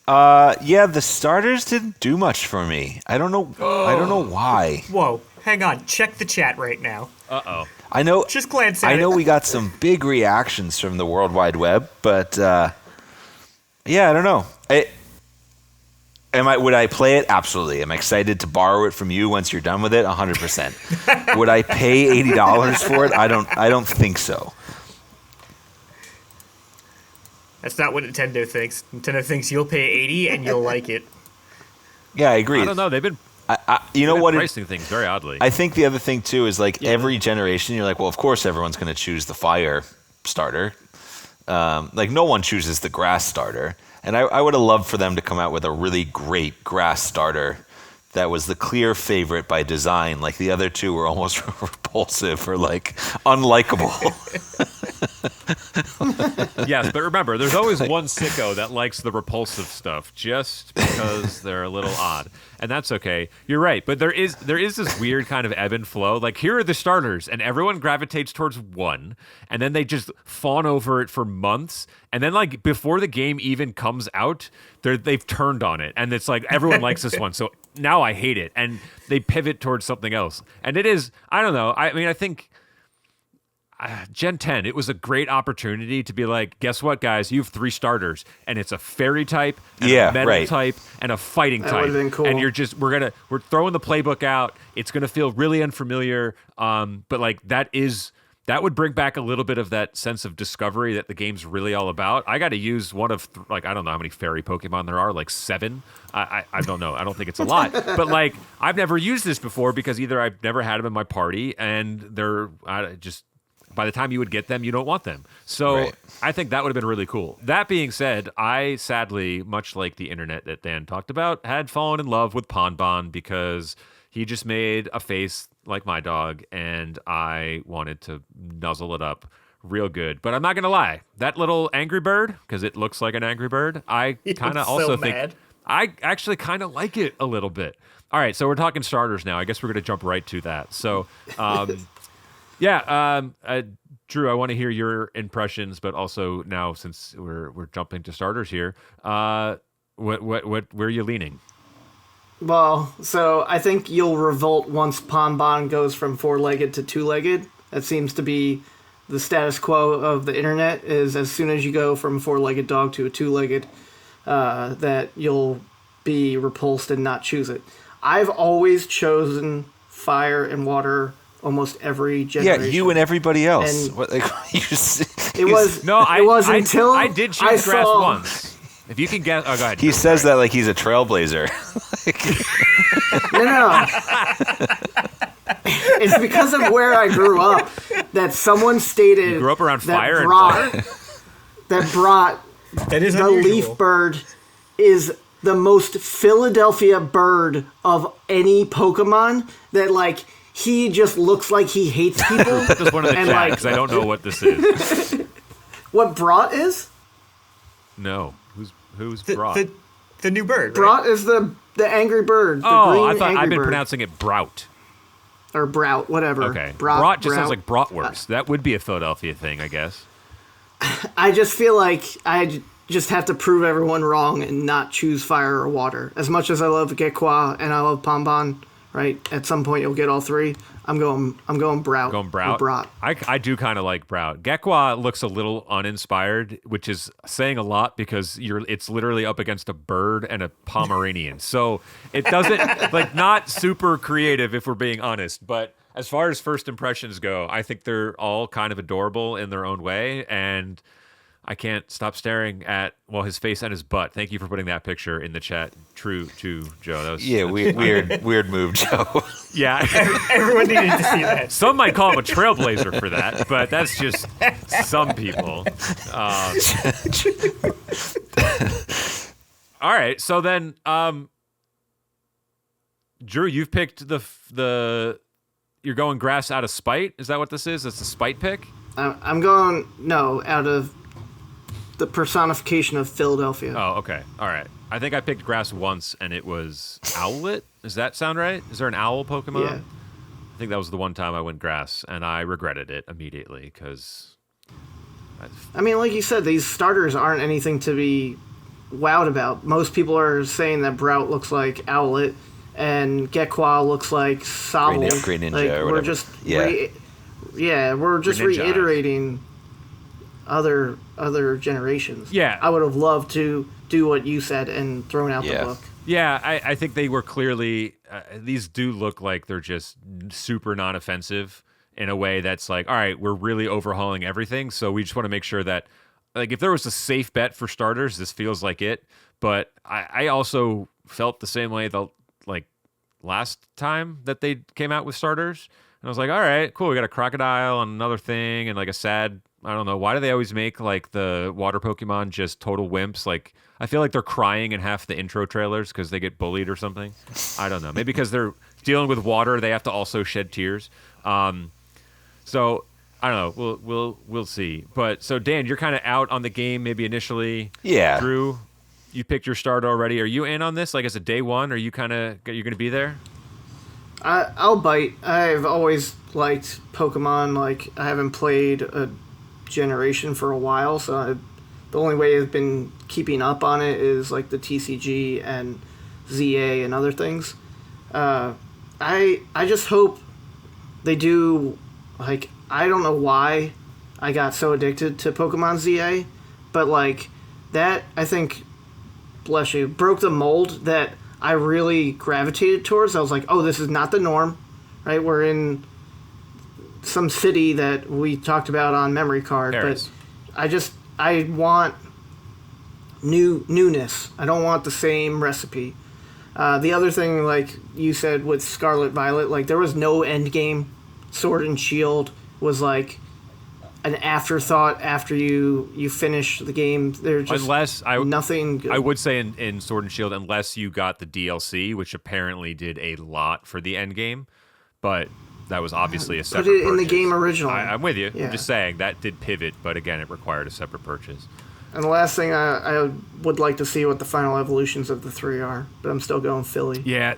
Yeah, the starters didn't do much for me. I don't know. I don't know why. Whoa, hang on. Check the chat right now. Uh-oh. I know. Just glance at I know it. we got some big reactions from the World Wide Web, but yeah, I don't know. Would I play it? Absolutely. Am I excited to borrow it from you once you're done with it? 100%. Would I pay $80 for it? I don't think so. That's not what Nintendo thinks. Nintendo thinks you'll pay 80 and you'll like it. Yeah, I agree. I don't know. They've been You know what? pricing things very oddly. I think the other thing too is like every generation, you're like, well, of course everyone's going to choose the fire starter. Like no one chooses the grass starter. And I would have loved for them to come out with a really great grass starter that was the clear favorite by design. Like the other two were almost repulsive or like unlikable. Yes, but remember, there's always one sicko that likes the repulsive stuff just because they're a little odd. And that's okay. You're right. But there is this weird kind of ebb and flow. Like, here are the starters, and everyone gravitates towards one, and then they just fawn over it for months. And then, like, before the game even comes out, they've turned on it. And it's like, everyone likes this one, so now I hate it. And they pivot towards something else. And it is, I don't know. I mean, I think Gen 10, it was a great opportunity to be like, guess what, guys? You have 3 starters, and it's a fairy type, and a metal type, and a fighting type. would've been cool. And you're throwing the playbook out. It's gonna feel really unfamiliar. But like that's that would bring back a little bit of that sense of discovery that the game's really all about. I got to use one of like I don't know how many fairy Pokemon there are, like 7. I don't know. I don't think it's a lot, but like I've never used this before because either I've never had them in my party and they're just by the time you would get them, you don't want them. So Right. I think that would have been really cool. That being said, I sadly, much like the internet that Dan talked about, had fallen in love with Ponbon because he just made a face like my dog, and I wanted to nuzzle it up real good. But I'm not going to lie. That little Angry Bird, because it looks like an Angry Bird, I kind of so also think... mad. I actually kind of like it a little bit. All right, so we're talking starters now. I guess we're going to jump right to that. So... Drew, I want to hear your impressions, but also now since we're jumping to starters here, where are you leaning? Well, so I think you'll revolt once Ponbon goes from 4-legged to 2-legged. That seems to be the status quo of the internet, is as soon as you go from a 4-legged dog to a 2-legged, that you'll be repulsed and not choose it. I've always chosen fire and water almost every generation. Yeah, you and everybody else. And what, like, it was No, it was until I did choose grass saw, once. If you can guess, oh, go ahead. He says that like he's a trailblazer. No. It's because of where I grew up that someone stated You grew up around that fire and brought, water? that brought That is the unusual. leaf bird is the most Philadelphia bird of any Pokemon, that like he just looks like he hates people. Just one of the and, chat like, because I don't know what this is. what brought is? No, who's The, brought? the new bird. Right? Brought is the angry bird. The green I thought angry I've been bird. pronouncing it Brout. Or Brout, whatever. Okay, Brought just sounds like bratwurst. That would be a Philadelphia thing, I guess. I just feel like just have to prove everyone wrong and not choose fire or water. As much as I love Gekwa and I love Ponbon, right? At some point you'll get all three. I'm going Brout. Going Brout. Or Brat. I do kind of like Brout. Gekwa looks a little uninspired, which is saying a lot because it's literally up against a bird and a Pomeranian. So it doesn't like not super creative if we're being honest. But as far as first impressions go, I think they're all kind of adorable in their own way, and I can't stop staring at his face and his butt. Thank you for putting that picture in the chat. True, too, Joe. That was weird move, Joe. yeah. Everyone needed to see that. Some might call him a trailblazer for that, but that's just some people. All right, so then, Drew, you've picked the. You're going grass out of spite. Is that what this is? It's a spite pick. I'm going out of the personification of Philadelphia. Oh, okay. All right. I think I picked grass once, and it was Owlet. Does that sound right? Is there an owl Pokemon? Yeah. I think that was the one time I went grass, and I regretted it immediately because. I mean, like you said, these starters aren't anything to be wowed about. Most people are saying that Brout looks like Owlet and Gekwa looks like Sobble. Green Ninja like, or we're whatever. just Yeah. we're just Greninja. reiterating other generations. Yeah. I would have loved to do what you said and thrown out the Yeah. book. Yeah, I think they were clearly. These do look like they're just super non-offensive in a way that's like, all right, we're really overhauling everything, so we just want to make sure that, like, if there was a safe bet for starters, this feels like it. But I also felt the same way last time that they came out with starters, and I was like, all right, cool, we got a crocodile and another thing, and like a sad. I don't know. Why do they always make like the water Pokemon just total wimps? Like, I feel like they're crying in half the intro trailers because they get bullied or something. I don't know. Maybe because they're dealing with water, they have to also shed tears. So I don't know. We'll see. But so Dan, you're kind of out on the game maybe initially. Yeah. Drew, you picked your starter already. Are you in on this? Like as a day one? Are you you're going to be there? I'll bite. I've always liked Pokemon. Like, I haven't played a generation for a while, so the only way I've been keeping up on it is like the TCG and ZA and other things. I just hope they do, like, I don't know why I got so addicted to Pokemon ZA, but like that, I think, bless you, broke the mold that I really gravitated towards. I was like, oh, this is not the norm, right? We're in some city that we talked about on memory card, Paris. but I want newness. I don't want the same recipe. The other thing, like you said with Scarlet Violet, like there was no end game. Sword and Shield was like an afterthought after you finish the game. There's just nothing good. I would say in Sword and Shield, unless you got the DLC, which apparently did a lot for the end game, but that was obviously a separate Put it in purchase. the game originally. I'm with you. Yeah. I'm just saying that did pivot, but again, it required a separate purchase. And the last thing I would like to see what the final evolutions of the 3 are, but I'm still going Philly. Yeah,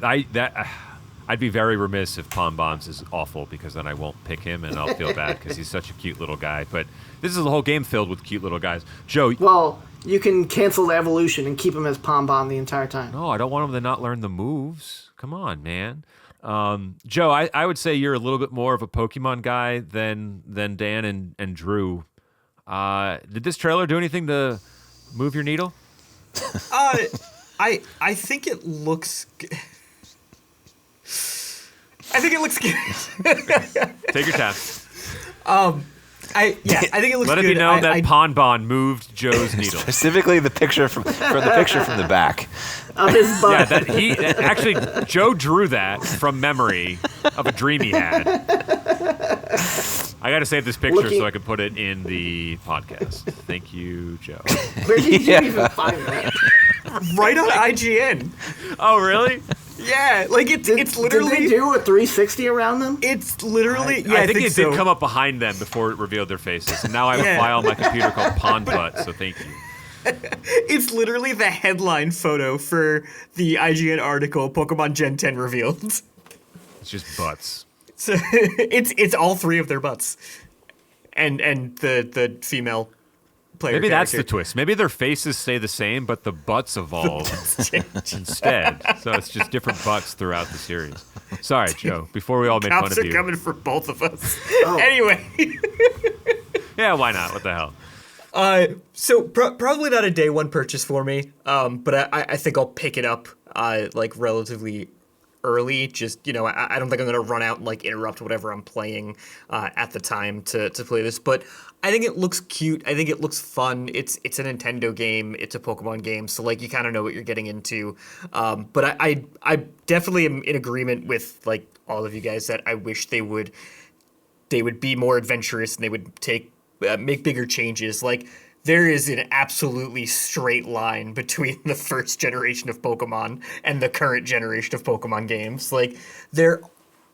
I'd be very remiss if Pon Bombs is awful, because then I won't pick him and I'll feel bad because he's such a cute little guy. But this is a whole game filled with cute little guys. Joe. Well, you can cancel the evolution and keep him as Pom Bomb the entire time. No, I don't want him to not learn the moves. Come on, man. Joe, I would say you're a little bit more of a Pokemon guy than Dan and Drew. Did this trailer do anything to move your needle? I think it looks. I think it looks good. Take your time. I think it looks good. Let it be known that Pon Bon moved Joe's needle. Specifically the picture from the back. Of his butt. Yeah, actually Joe drew that from memory of a dream he had. I got to save this picture so I can put it in the podcast. Thank you, Joe. Where did you even find that? Right on IGN. Oh, really? Yeah, like it's literally. Did they do a 360 around them? It's literally. I think it did come up behind them before it revealed their faces, and now I have a file on my computer called Pond Butt. So thank you. It's literally the headline photo for the IGN article Pokemon Gen 10 revealed. It's just butts. So it's all 3 of their butts, and the female player. Maybe that's character. the twist. Maybe their faces stay the same, but the butts evolve instead. So it's just different butts throughout the series. Sorry, Joe. Before we all made fun Cops of are you. coming for both of us. Oh. Anyway. Yeah, why not? What the hell? So probably not a day one purchase for me. But I think I'll pick it up like relatively early. Just, I don't think I'm gonna run out and like interrupt whatever I'm playing at the time to play this. But I think it looks cute. I think it looks fun. It's a Nintendo game. It's a Pokemon game. So like you kind of know what you're getting into. But I definitely am in agreement with like all of you guys that I wish they would be more adventurous and they would make bigger changes. Like there is an absolutely straight line between the first generation of Pokemon and the current generation of Pokemon games. Like they're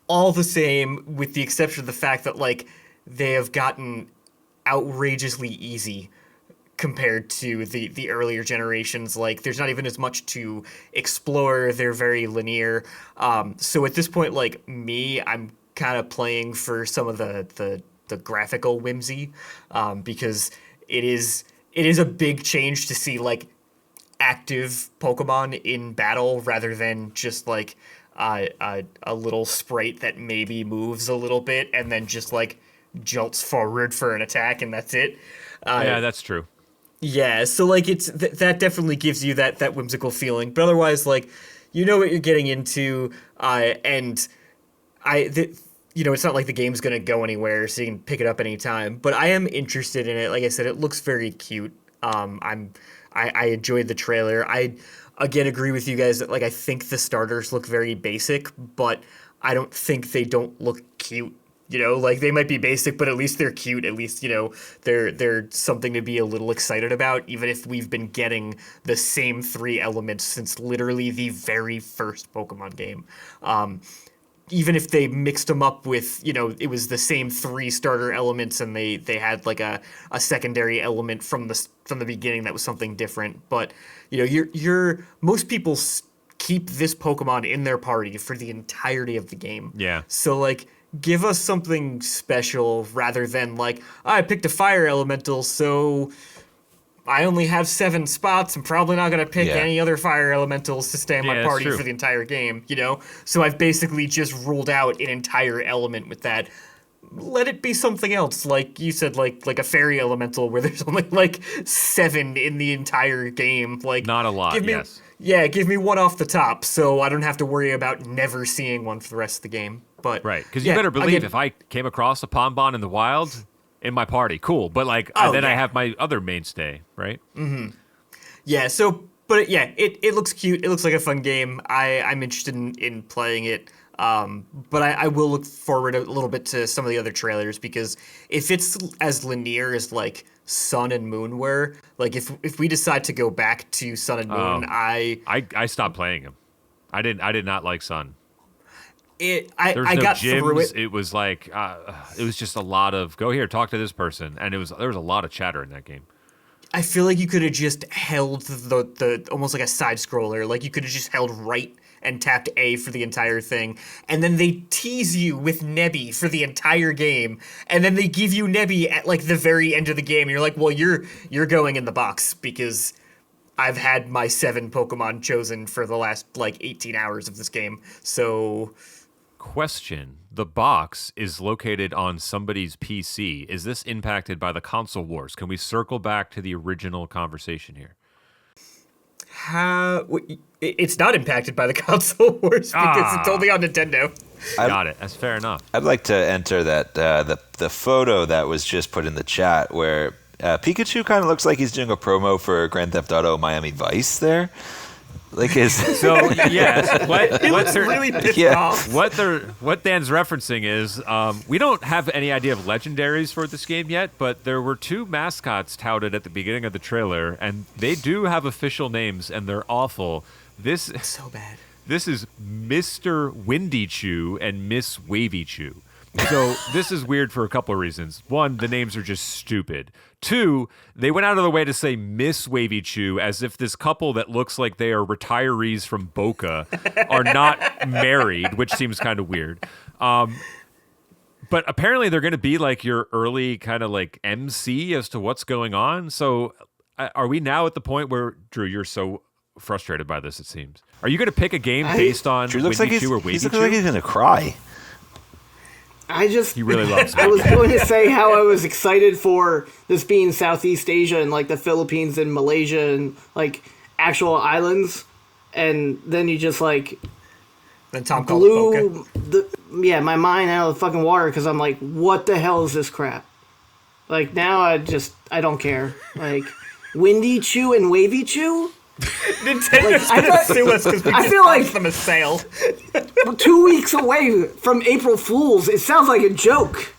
all the same with the exception of the fact that like they have gotten outrageously easy compared to the earlier generations. Like there's not even as much to explore. They're very linear. So at this point, like me, I'm kind of playing for some of the graphical whimsy, because it is a big change to see like active Pokemon in battle rather than just like a little sprite that maybe moves a little bit and then just like jolts forward for an attack and that's it. Yeah, that's true. Yeah, so like it's that definitely gives you that whimsical feeling, but otherwise like you know what you're getting into, and it's not like the game's gonna go anywhere, so you can pick it up anytime. But I am interested in it. Like I said, it looks very cute. I enjoyed the trailer. I again agree with you guys that like I think the starters look very basic, but I don't think they don't look cute. Like they might be basic, but at least they're cute. At least, they're something to be a little excited about, even if we've been getting the same 3 elements since literally the very first Pokemon game. Even if they mixed them up with, it was the same 3 starter elements and they had like a secondary element from the beginning that was something different. But, most people keep this Pokemon in their party for the entirety of the game. Yeah. So like, give us something special rather than like, I picked a fire elemental, so I only have 7 spots. I'm probably not going to pick any other fire elementals to stay in my party for the entire game, So I've basically just ruled out an entire element with that. Let it be something else, like you said, like a fairy elemental where there's only like 7 in the entire game. Like not a lot, yes. Yeah, give me one off the top so I don't have to worry about never seeing one for the rest of the game. But Right, because yeah, you better believe again, if I came across a Pombon in the wild in my party, cool. But like Oh, then I yeah. have my other mainstay, right? yeah. So, but yeah, it looks cute. It looks like a fun game. I'm interested in playing it. But I will look forward a little bit to some of the other trailers because if it's as linear as like Sun and Moon were, like if we decide to go back to Sun and Moon, I stopped playing him. I did not like Sun. There's I no got gyms. through it. It was like it was just a lot of go here, talk to this person, and there was a lot of chatter in that game. I feel like you could have just held the almost like a side scroller, like you could have just held right and tapped A for the entire thing, and then they tease you with Nebby for the entire game, and then they give you Nebby at like the very end of the game, and you're like, well, you're going in the box because I've had my 7 Pokemon chosen for the last like 18 hours of this game, so. Question: the box is located on somebody's PC. Is this impacted by the console wars? Can we circle back to the original conversation here? It's not impacted by the console wars because it's only on Nintendo. Got it. That's fair enough. I'd like to enter that the photo that was just put in the chat where Pikachu kind of looks like he's doing a promo for Grand Theft Auto Miami Vice there. Like So yes, what they're Really pissed Yeah. off. what Dan's referencing is we don't have any idea of legendaries for this game yet, but there were 2 mascots touted at the beginning of the trailer, and they do have official names, and they're awful. This So bad. This is Mr. Windy Chew and Miss Wavy Chew. So this is weird for a couple of reasons. 1, the names are just stupid. 2, they went out of the way to say Miss Wavy Chew as if this couple that looks like they are retirees from Boca are not married, which seems kind of weird. But apparently they're going to be like your early kind of like MC as to what's going on. So are we now at the point where, Drew, you're so frustrated by this, it seems. Are you going to pick a game based on Drew looks Windy like Chew or Wavy he's Chew? looking like he's gonna cry. He really loves I was going to say how I was excited for this being Southeast Asia and like the Philippines and Malaysia and like actual islands, and then you just like Then Tom called it Boca. blew my mind out of the fucking water because I'm like, what the hell is this crap? Like now I don't care. Like Windy Chew and Wavy Chew. Nintendo's I gonna thought- sue us because we I just feel like- launched them a sale. We're 2 weeks away from April Fools. It sounds like a joke.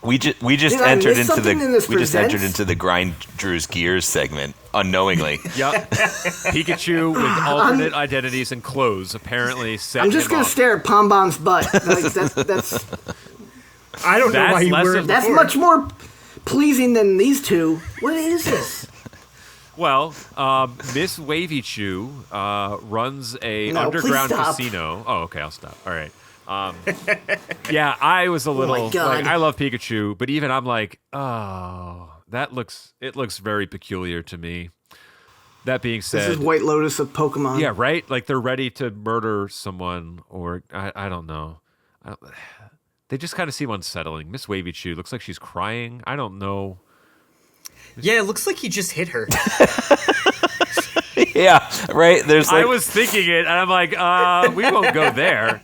We just Did I entered miss into something in this we just entered presents? into the grind Drew's gears segment unknowingly. Yep. Pikachu with alternate identities and clothes apparently set I'm just him gonna up. stare at Pom Bomb's butt. Like, that's I don't know That's why you less were. of- that's much more pleasing than these two. What is this? Well, Miss Wavy Chew runs a No, please underground stop. casino. Oh, okay, I'll stop. All right. Yeah, I was a little God. like I love Pikachu, but even I'm like, oh, it looks very peculiar to me. That being This said, is White Lotus of Pokemon. yeah, right? Like they're ready to murder someone, or I don't know. They just kind of seem unsettling. Miss Wavy Chew looks like she's crying. I don't know. Yeah, it looks like he just hit her. Yeah, right. There's I like was thinking it, and I'm like, we won't go there.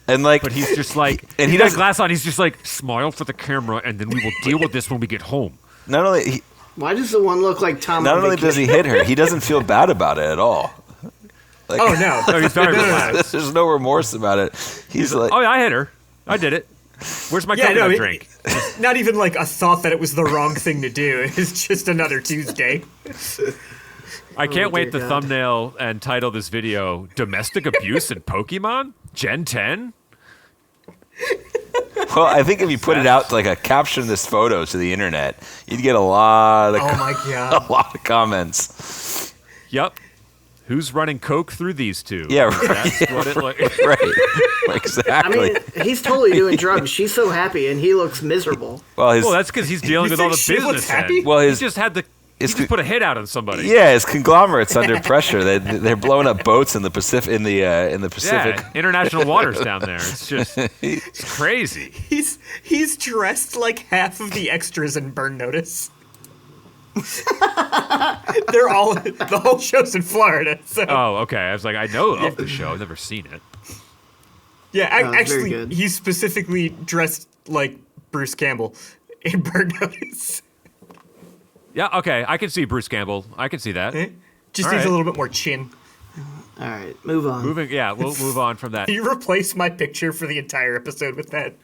and like But he's just like, And he he's got doesn't- glass on. He's just like, smile for the camera, and then we will deal with this when we get home. not only Why does the one look like Tom? not on only does he hit her, he doesn't feel bad about it at all. Like, Oh no. No, he's very relaxed. there's no remorse about it. He's like, Oh, yeah, I hit her. I did it. Where's my Yeah, coconut no, drink? Not even like a thought that it was the wrong thing to do. It's just another Tuesday. I can't wait dear to God. thumbnail and title this video "Domestic Abuse in Pokemon Gen 10." well, I think if you put it out like a caption this photo to the internet, you'd get a lot of Oh my god. a lot of comments. Yep. Who's running coke through these two? Yeah, right. That's what it like. Right, I exactly. mean, he's totally doing drugs. She's so happy, and he looks miserable. well, his Well, that's because he's dealing You with all the think she looks business happy? head. Well, he his- just had the. He it's just put a hit out on somebody. yeah, his conglomerate's under pressure. They're blowing up boats in the Pacific in the Pacific. Yeah, international waters down there. It's just, it's crazy. He's dressed like half of the extras in Burn Notice. They're all the whole show's in Florida. So Oh, okay. I was like, I know of the show. I've never seen it. Yeah, Very actually, good. he's specifically dressed like Bruce Campbell in Bird Notice. Yeah, okay, I can see Bruce Campbell. I can see that. Just All needs right. a little bit more chin. All right, move on. Moving, yeah, we'll move on from that. Can you replace my picture for the entire episode with that?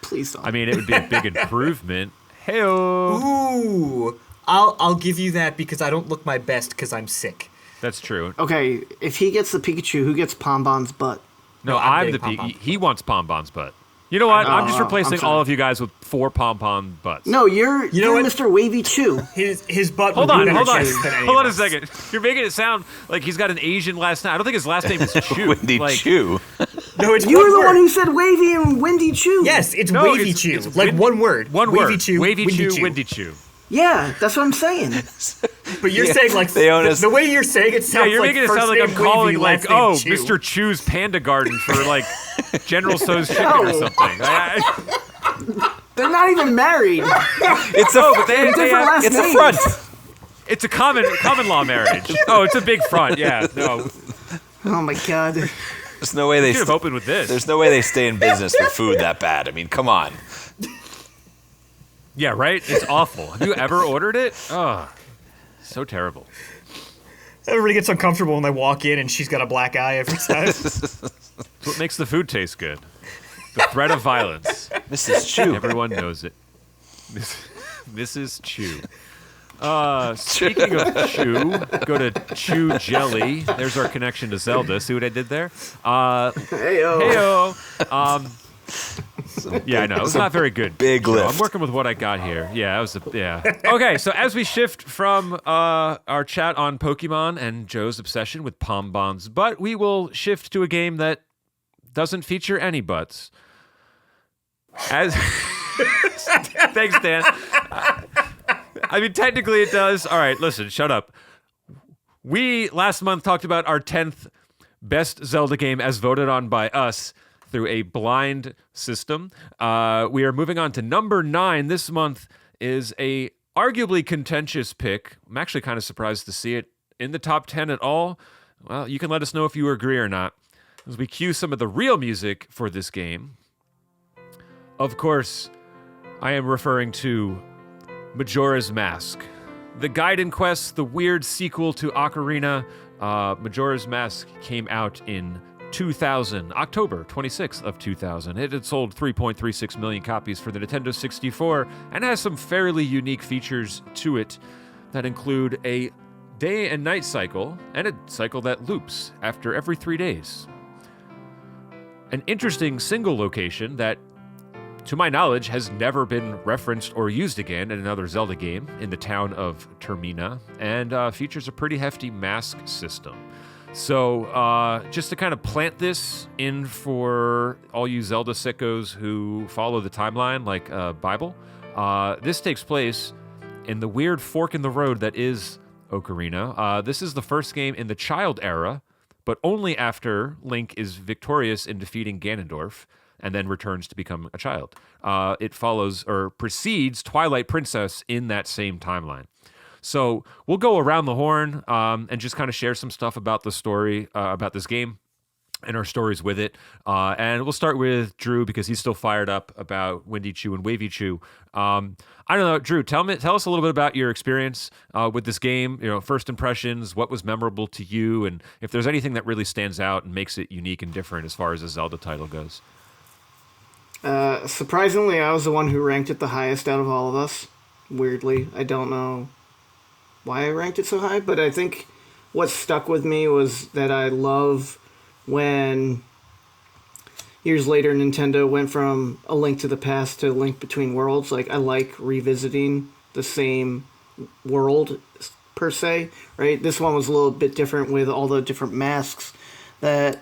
Please don't. I mean, it would be a big improvement. Heyo. Ooh, I'll give you that because I don't look my best because I'm sick. That's true. Okay, if he gets the Pikachu, who gets Pom Bon's butt? No, I'm I'm big the pom-pom. He wants pom poms butt. You know what? I'm just replacing I'm sorry. all of you guys with 4 pom pom butts. No, you're know what? Mr. Wavy Chew. His butt Hold would on, be hold better on, shaped than any hold of on a us. second. You're making it sound like he's got an Asian last name. I don't think his last name is Chu. Windy like, Chew. No, it's You one were the word. one who said Wavy and Windy Chew. Yes, it's No, Wavy it's- Chew. it's Like Wind- one word. One Wavy word. Chew. Wavy Windy Chew, Windy Chew. Yeah, that's what I'm saying. But you're Yeah, saying like they own us. the way you're saying it Yeah, sounds you're like making it first sound like I'm name calling Wavy, like, last name oh, Chew. Mr. Chew's Panda Garden for like General Tso's chicken or No. something. They're not even married. It's a, but they different have, last it's a names. front. it's a common law marriage. Oh, it's a big front. Yeah, no. Oh my god. There's no way they. Should have opened with this. There's no way they stay in business with food that bad. I mean, come on. Yeah, right? It's awful. Have you ever ordered it? Oh, so terrible. Everybody gets uncomfortable when they walk in and she's got a black eye every time. It's what makes the food taste good. The threat of violence. Mrs. Chew. Everyone knows it. Mrs. Chew. Speaking of Chew, go to Chew Jelly. There's our connection to Zelda. See what I did there? Heyo. Heyo. Yeah, I know. It's not very good. big Joe. lift. I'm working with what I got here. Yeah, that was yeah. Okay, so as we shift from our chat on Pokemon and Joe's obsession with Pom Bon's butt, we will shift to a game that doesn't feature any butts. As thanks, Dan. I mean, technically it does. All right, listen, shut up. We last month talked about our 10th best Zelda game as voted on by us through a blind system. We are moving on to number 9. This month is a arguably contentious pick. I'm actually kind of surprised to see it in the top 10 at all. Well, you can let us know if you agree or not as we cue some of the real music for this game. Of course, I am referring to Majora's Mask. The Gaiden Quest, the weird sequel to Ocarina. Majora's Mask came out in 2000, October 26th of 2000. It had sold 3.36 million copies for the Nintendo 64 and has some fairly unique features to it that include a day and night cycle and a cycle that loops after every 3 days. An interesting single location that, to my knowledge, has never been referenced or used again in another Zelda game in the town of Termina, and features a pretty hefty mask system. So, just to kind of plant this in for all you Zelda sickos who follow the timeline like Bible, this takes place in the weird fork in the road that is Ocarina. This is the first game in the child era, but only after Link is victorious in defeating Ganondorf and then returns to become a child. It follows or precedes Twilight Princess in that same timeline. So we'll go around the horn and just kind of share some stuff about the story, about this game and our stories with it. And we'll start with Drew because he's still fired up about Windy Chew and Wavy Chew. I don't know, Drew, tell us a little bit about your experience with this game, first impressions, what was memorable to you, and if there's anything that really stands out and makes it unique and different as far as a Zelda title goes. Surprisingly, I was the one who ranked it the highest out of all of us. Weirdly, I don't know why I ranked it so high, but I think what stuck with me was that I love when years later Nintendo went from A Link to the Past to A Link Between Worlds. Like, I like revisiting the same world per se, right? This one was a little bit different with all the different masks that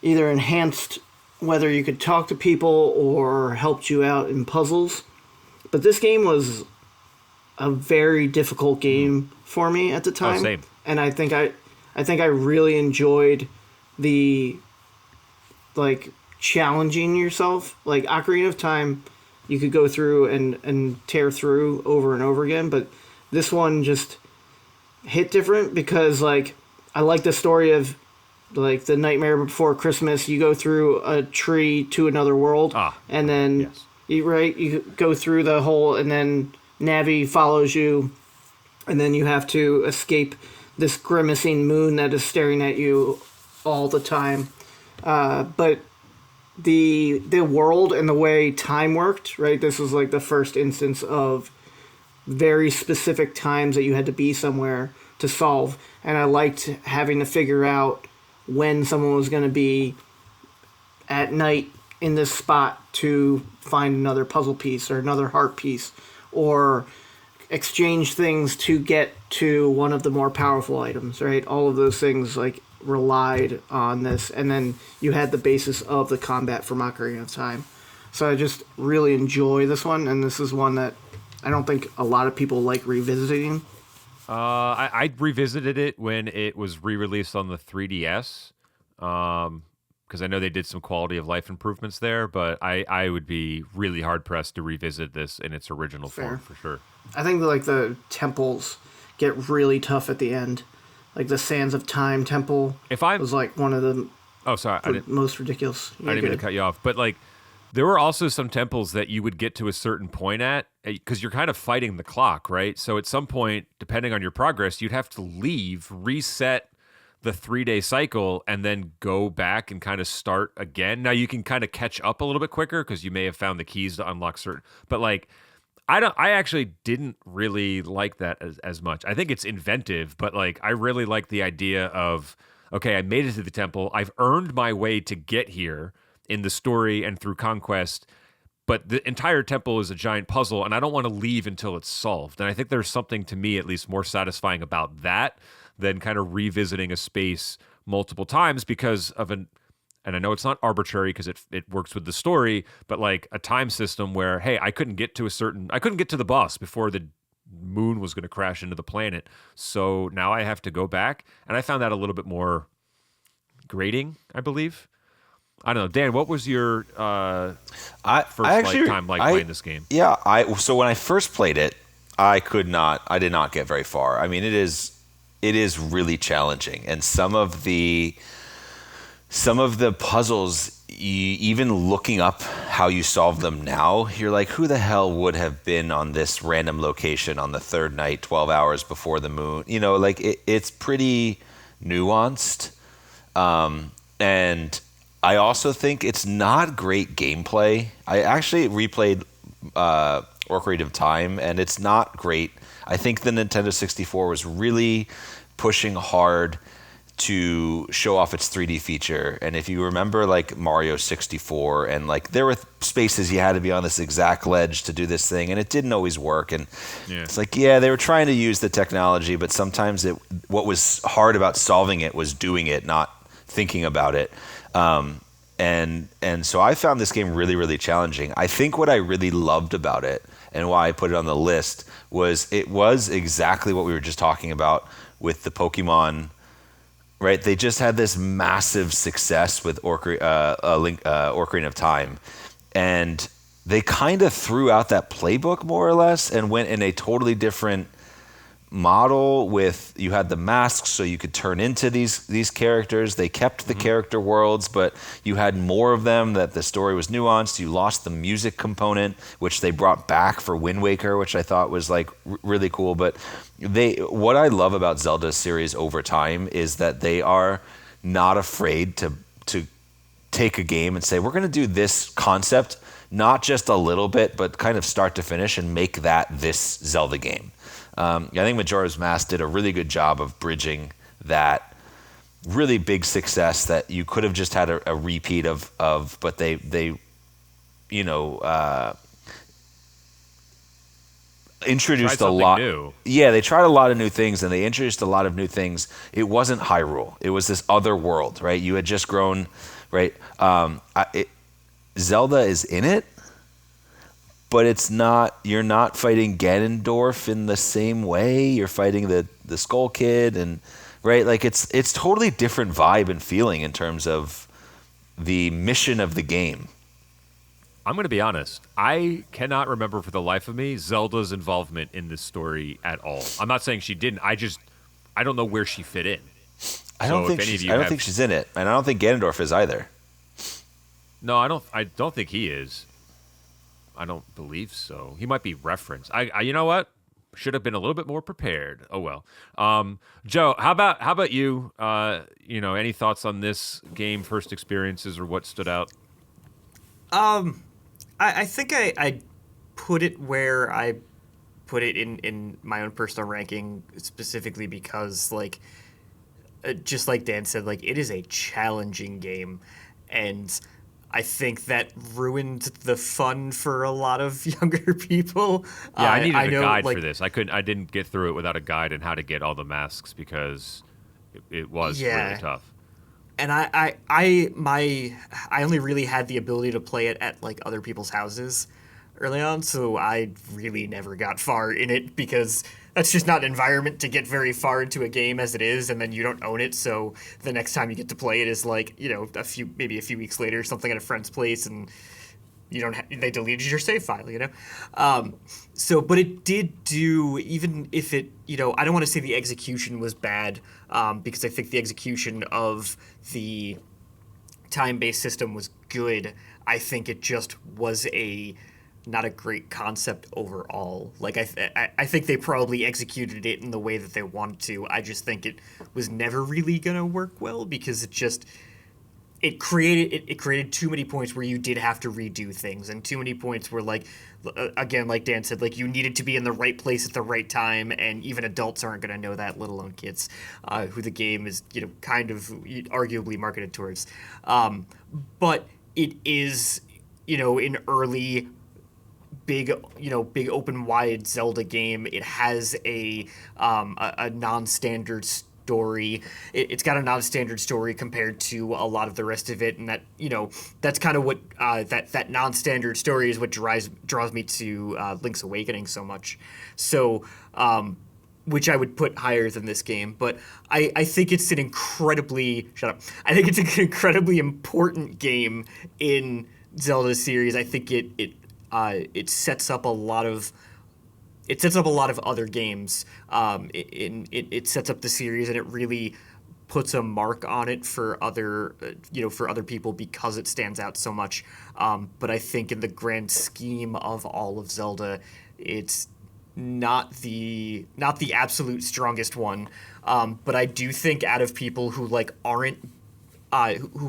either enhanced whether you could talk to people or helped you out in puzzles. But this game was a very difficult game for me at the time. Same. And I think I really enjoyed the challenging yourself. Like Ocarina of Time, you could go through and tear through over and over again, but this one just hit different because I like the story of like the Nightmare Before Christmas, you go through a tree to another world, and then yes. you go through the hole, and then Navi follows you, and then you have to escape this grimacing moon that is staring at you all the time. But the world and the way time worked, right? This was like the first instance of very specific times that you had to be somewhere to solve, and I liked having to figure out when someone was going to be at night in this spot to find another puzzle piece or another heart piece, or exchange things to get to one of the more powerful items, right? All of those things like relied on this, and then you had the basis of the combat from Ocarina of Time. So I just really enjoy this one, and this is one that I don't think a lot of people like revisiting. I revisited it when it was re-released on the 3DS, because I know they did some quality of life improvements there, but I would be really hard-pressed to revisit this in its original form, for sure. I think like the temples get really tough at the end. Like the Sands of Time temple was like one of the most ridiculous. I didn't mean to cut you off, but like there were also some temples that you would get to a certain point at, because you're kind of fighting the clock, right? So at some point, depending on your progress, you'd have to leave, reset the 3-day cycle, and then go back and kind of start again. Now you can kind of catch up a little bit quicker because you may have found the keys to unlock certain, but like I actually didn't really like that as much. I think it's inventive, but like I really like the idea of, okay, I made it to the temple. I've earned my way to get here in the story and through conquest, but the entire temple is a giant puzzle, and I don't want to leave until it's solved. And I think there's something, to me at least, more satisfying about that than kind of revisiting a space multiple times because of and I know it's not arbitrary because it works with the story, but like a time system where, hey, I couldn't get to the boss before the moon was going to crash into the planet, so now I have to go back, and I found that a little bit more grating, I believe. I don't know, Dan. What was your first time playing this game? Yeah, so when I first played it, I did not get very far. I mean, it is really challenging, and some of the puzzles, even looking up how you solve them now, you're like, who the hell would have been on this random location on the third night, 12 hours before the moon? You know, like it's pretty nuanced, and I also think it's not great gameplay. I actually replayed Ocarina of Time, and it's not great. I think the Nintendo 64 was really pushing hard to show off its 3D feature. And if you remember like Mario 64, and like there were spaces you had to be on this exact ledge to do this thing, and it didn't always work. And it's like, yeah, they were trying to use the technology, but sometimes what was hard about solving it was doing it, not thinking about it. And so I found this game really, really challenging. I think what I really loved about it and why I put it on the list was it was exactly what we were just talking about with the Pokemon, right? They just had this massive success with Ocarina of Time. And they kind of threw out that playbook more or less and went in a totally different model with, you had the masks so you could turn into these characters. They kept the character worlds, but you had more of them, that the story was nuanced. You lost the music component, which they brought back for Wind Waker, which I thought was like really cool. But what I love about Zelda series over time is that they are not afraid to take a game and say, we're going to do this concept, not just a little bit, but kind of start to finish and make that this Zelda game. I think Majora's Mask did a really good job of bridging that really big success that you could have just had a repeat of, but they introduced a lot. New. Yeah, they tried a lot of new things, and they introduced a lot of new things. It wasn't Hyrule; it was this other world, right? You had just grown, right? Zelda is in it. But it's not. You're not fighting Ganondorf in the same way. You're fighting the Skull Kid, and right, like it's totally different vibe and feeling in terms of the mission of the game. I'm going to be honest. I cannot remember for the life of me Zelda's involvement in this story at all. I'm not saying she didn't. I don't know where she fit in. I don't think she's in it, and I don't think Ganondorf is either. No, I don't. I don't think he is. I don't believe so. He might be referenced. You know what? Should have been a little bit more prepared. Oh well. Joe, how about you? Any thoughts on this game, first experiences, or what stood out? I think I put it where I put it in my own personal ranking, specifically because, like, just like Dan said, like, it is a challenging game, and I think that ruined the fun for a lot of younger people. Yeah, I needed a guide for this. I didn't get through it without a guide on how to get all the masks because it was really tough. And I only really had the ability to play it at, like, other people's houses early on, so I really never got far in it because that's just not an environment to get very far into a game as it is, and then you don't own it, so the next time you get to play it is, like, maybe a few weeks later, something at a friend's place, and they deleted your save file, but it did do, even if it, I don't want to say the execution was bad, because I think the execution of the time-based system was good. I think it just was not a great concept overall. Like, I think they probably executed it in the way that they wanted to. I just think it was never really gonna work well because it created too many points where you did have to redo things, and too many points where, like, again, like Dan said, like, you needed to be in the right place at the right time, and even adults aren't gonna know that, let alone kids, who the game is, kind of arguably marketed towards. But it is, an early big open wide Zelda game. It has a non-standard story. It's got a non-standard story compared to a lot of the rest of it, and that that's kind of what that non-standard story is what draws me to Link's Awakening so much. So which I would put higher than this game, but I think it's an incredibly I think it's an incredibly important game in Zelda series. I think it sets up a lot of other games. It sets up the series, and it really puts a mark on it for other people because it stands out so much. But I think in the grand scheme of all of Zelda, it's not the absolute strongest one. But I do think out of people who who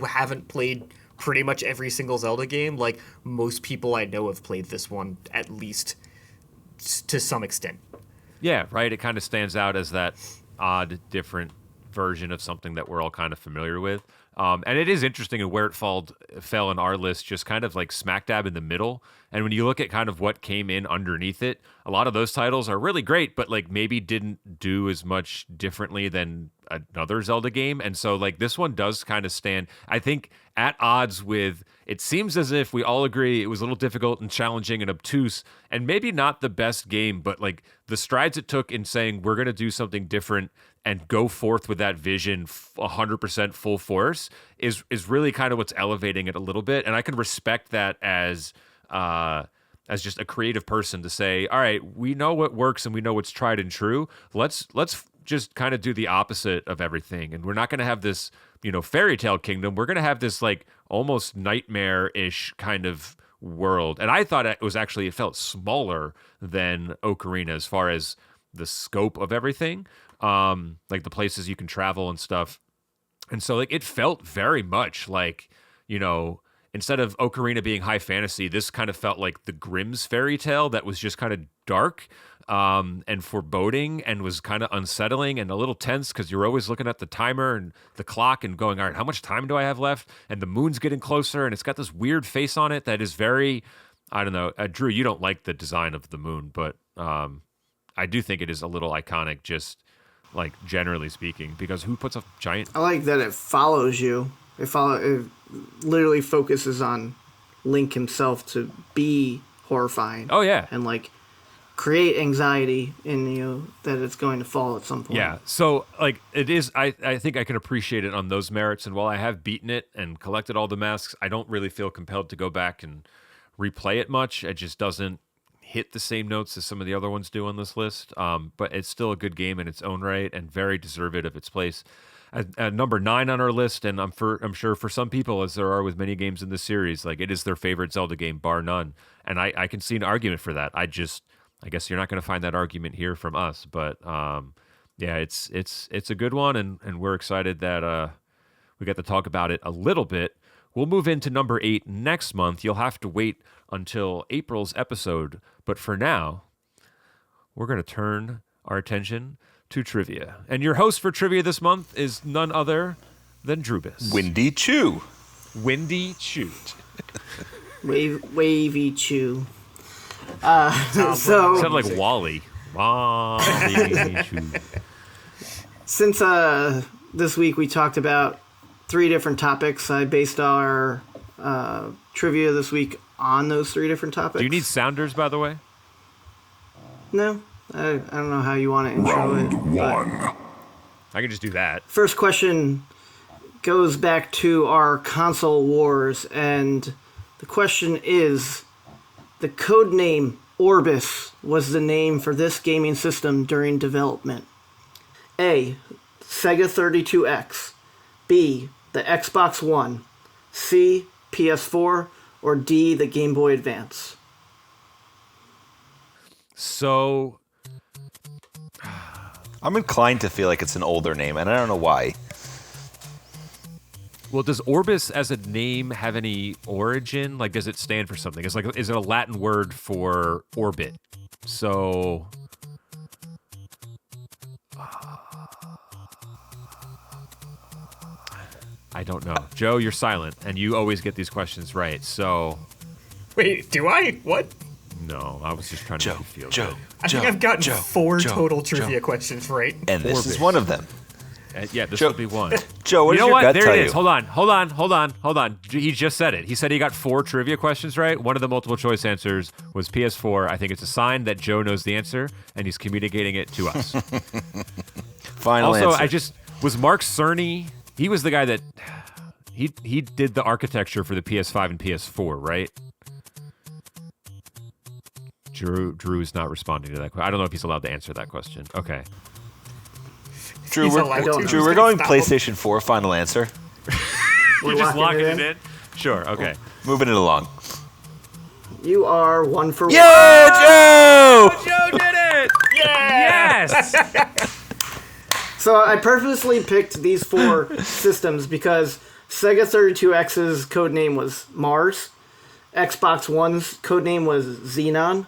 haven't played pretty much every single Zelda game, like, most people I know have played this one at least to some extent. Yeah, right. It kind of stands out as that odd, different version of something that we're all kind of familiar with. And it is interesting in where it fell in our list, just kind of like smack dab in the middle. And when you look at kind of what came in underneath it, a lot of those titles are really great, but, like, maybe didn't do as much differently than another Zelda game. And so, like, this one does kind of stand, I think, at odds with, it seems as if we all agree it was a little difficult and challenging and obtuse and maybe not the best game, but, like, the strides it took in saying we're going to do something different and go forth with that vision 100% full force is really kind of what's elevating it a little bit. And I can respect that as just a creative person to say, all right, we know what works and we know what's tried and true. Let's just kind of do the opposite of everything. And we're not going to have this, fairy tale kingdom. We're going to have this, like, almost nightmare-ish kind of world. And I thought it felt smaller than Ocarina as far as the scope of everything. Like the places you can travel and stuff. And so, like, it felt very much like, instead of Ocarina being high fantasy, this kind of felt like the Grimm's fairy tale that was just kind of dark and foreboding and was kind of unsettling and a little tense because you're always looking at the timer and the clock and going, all right, how much time do I have left? And the moon's getting closer and it's got this weird face on it that is very, I don't know. Drew, you don't like the design of the moon, but I do think it is a little iconic, just like generally speaking, because who puts a giant... I like that it follows you. It literally focuses on Link himself to be horrifying. Oh, yeah. And, like, create anxiety in you that it's going to fall at some point. Yeah. So, like, it is... I think I can appreciate it on those merits. And while I have beaten it and collected all the masks, I don't really feel compelled to go back and replay it much. It just doesn't hit the same notes as some of the other ones do on this list, but it's still a good game in its own right and very deserved of its place. At number 9 on our list, and I'm sure for some people, as there are with many games in this series, like it is their favorite Zelda game, bar none. And I can see an argument for that. I guess you're not going to find that argument here from us, but yeah, it's a good one, and we're excited that we got to talk about it a little bit. We'll move into number 8 next month. You'll have to wait until April's episode, but for now, we're going to turn our attention to trivia. And your host for trivia this month is none other than Drubus. Windy Chew. Windy Chew. Wavy Chew. Sounded like Wally. Wally Chew. Since this week we talked about 3 different topics, I based our trivia this week on those 3 different topics. Do you need sounders, by the way? No. I don't know how you want to intro it. One. I can just do that. First question goes back to our console wars, and the question is, the code name Orbis was the name for this gaming system during development. A, Sega 32X. B, the Xbox One. C, PS4. Or D, the Game Boy Advance. So I'm inclined to feel like it's an older name, and I don't know why. well, does Orbis as a name have any origin? Like, does it stand for something? Is it a Latin word for orbit? So I don't know. Joe, you're silent, and you always get these questions right. So Wait, do I? What? no, I was just trying to make you feel good. I think I've gotten 4 total trivia questions right. And this is Orbis. one of them. Yeah, this Joe- will be one. Joe, what You does know your what? gut There tell it you? is. Hold on. He just said it. He said he got 4 trivia questions right. One of the multiple choice answers was PS4. I think it's a sign that Joe knows the answer, and he's communicating it to us. Final Also, answer. was Mark Cerny. He was the guy that he did the architecture for the PS5 and PS4, right? Drew is not responding to that question. I don't know if he's allowed to answer that question. Okay. Drew, He's allowed to. Drew, Who's we're gonna going stop him? PlayStation 4. Final answer. We're just locking locking it it in? Sure, okay. Moving it along. You are 1 for 1. Yeah, Joe! Joe did it! Yes! So I purposely picked these 4 systems because Sega 32X's codename was Mars, Xbox One's codename was Xenon,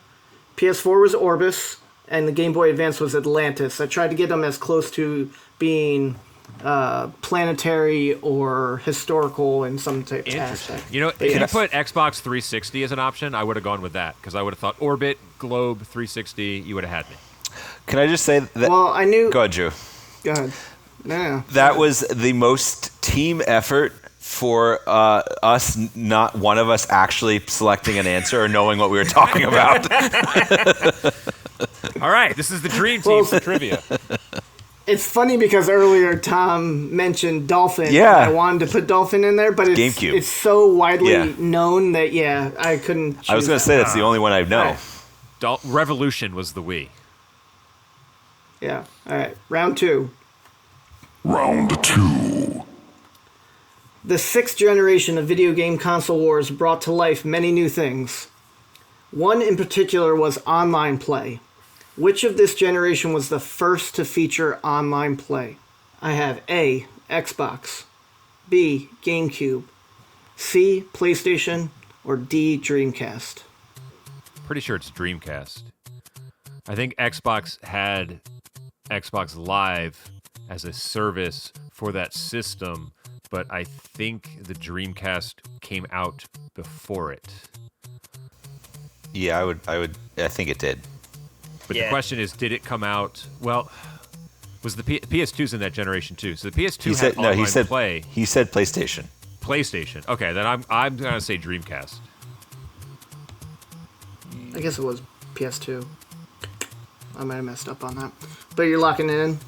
PS4 was Orbis, and the Game Boy Advance was Atlantis. I tried to get them as close to being planetary or historical in some type aspect. You know, if But you yes. put Xbox 360 as an option, I would have gone with that because I would have thought Orbit, Globe, 360, you would have had me. Can I just say that? Well, I knew... Go ahead, Drew. Go ahead. No. That was the most team effort for us, not one of us actually selecting an answer or knowing what we were talking about. All right, this is the dream team for trivia. It's funny because earlier Tom mentioned Dolphin. Yeah. I wanted to put Dolphin in there, but GameCube. it's so widely Yeah. known that, I couldn't choose I was going to that. say that's the only one I know. Right. Revolution was the Wii. Yeah. All right. Round 2. Round 2. The 6th generation of video game console wars brought to life many new things. One in particular was online play. Which of this generation was the first to feature online play? I have A, Xbox, B, GameCube, C, PlayStation, or D, Dreamcast. Pretty sure it's Dreamcast. I think Xbox had Xbox Live as a service for that system, but I think the Dreamcast came out before it. Yeah, I think it did. But Yeah. the question is, did it come out? Well, was the PS2's in that generation too? So the PS2 had online play. He said PlayStation. PlayStation. Okay, then I'm gonna say Dreamcast. I guess it was PS2. I might have messed up on that. But you're locking it in?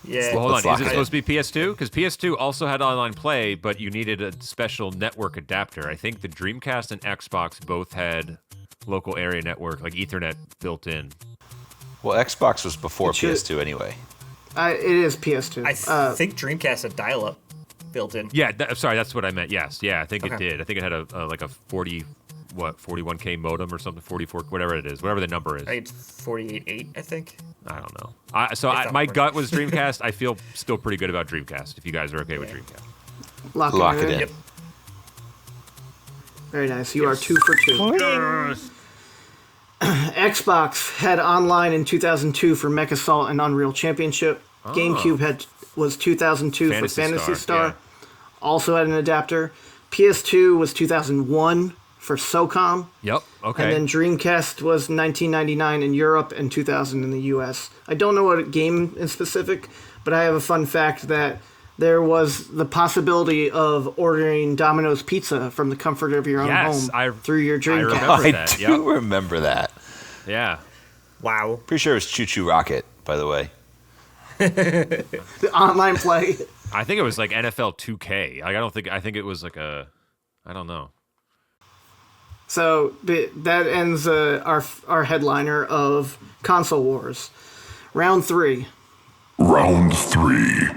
Yeah. Well, hold Let's on. lock Is it it supposed to be PS2? Because PS2 also had online play, but you needed a special network adapter. I think the Dreamcast and Xbox both had local area network, like Ethernet built in. Well, Xbox was before It should- PS2 anyway. It is PS2. I think Dreamcast had dial-up built in. Yeah, sorry, that's what I meant. Yes, yeah, I think it Okay. did. I think it had a like a 41K modem or something, 44, whatever it is, whatever the number is. I think it's 48.8, I think. I don't know. It's not My important. gut was Dreamcast. I feel still pretty good about Dreamcast. If you guys are okay with Dreamcast. Lock it in. Yep. Very nice. You are 2 for 2. Xbox had online in 2002 for Mech Assault and Unreal Championship. GameCube was 2002 for Phantasy Star. yeah. Also had an adapter. PS2 was 2001 for SOCOM. Yep. Okay. And then Dreamcast was 1999 in Europe and 2000 in the US. I don't know what game in specific, but I have a fun fact that there was the possibility of ordering Domino's Pizza from the comfort of your own Yes, home through your Dreamcast. remember I that, do yep. remember that. yeah. Wow. Pretty sure it was Choo Choo Rocket, by the way. The online play. I think it was like NFL 2K. I think it was like I don't know. So that ends our headliner of Console Wars. Round 3. Round 3.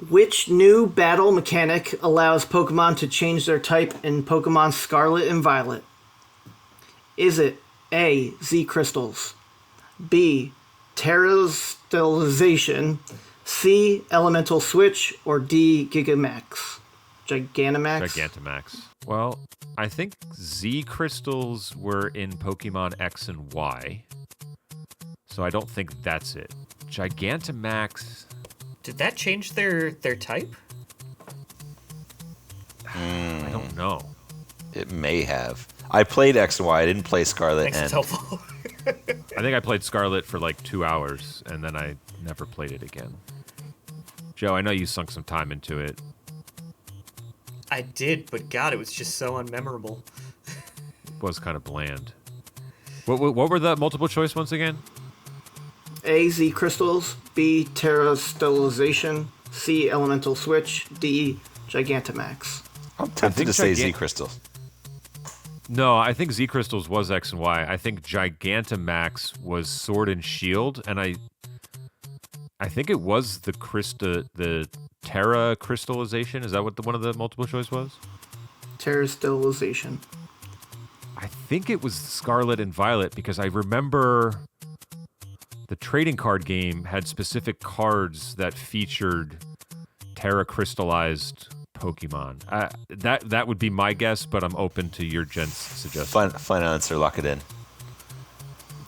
Which new battle mechanic allows Pokemon to change their type in Pokemon Scarlet and Violet? Is it A. Z Crystals, B. Terastallization, C. Elemental Switch, or D. Gigamax? Gigantamax? Gigantamax. Well, I think Z crystals were in Pokemon X and Y. So I don't think that's it. Gigantamax. Did that change their type? I don't know. It may have. I played X and Y. I didn't play Scarlet Thanks, it's and helpful. I think I played Scarlet for like 2 hours, and then I never played it again. Joe, I know you sunk some time into it. I did, but God, it was just so unmemorable. It was kind of bland. What were the multiple choice ones again? A. Z Crystals, B. Terastallization, C. Elemental Switch, D. Gigantamax. I'm tempted think to say Gigant- Z Crystal. No, I think Z crystals was X and Y. I think Gigantamax was Sword and Shield, and I think it was the Terra crystallization. Is that what one of the multiple choice was? Terastallization. I think it was Scarlet and Violet because I remember the trading card game had specific cards that featured Terra crystallized Pokemon. That would be my guess, but I'm open to your gents' suggestion. Fun answer. Lock it in.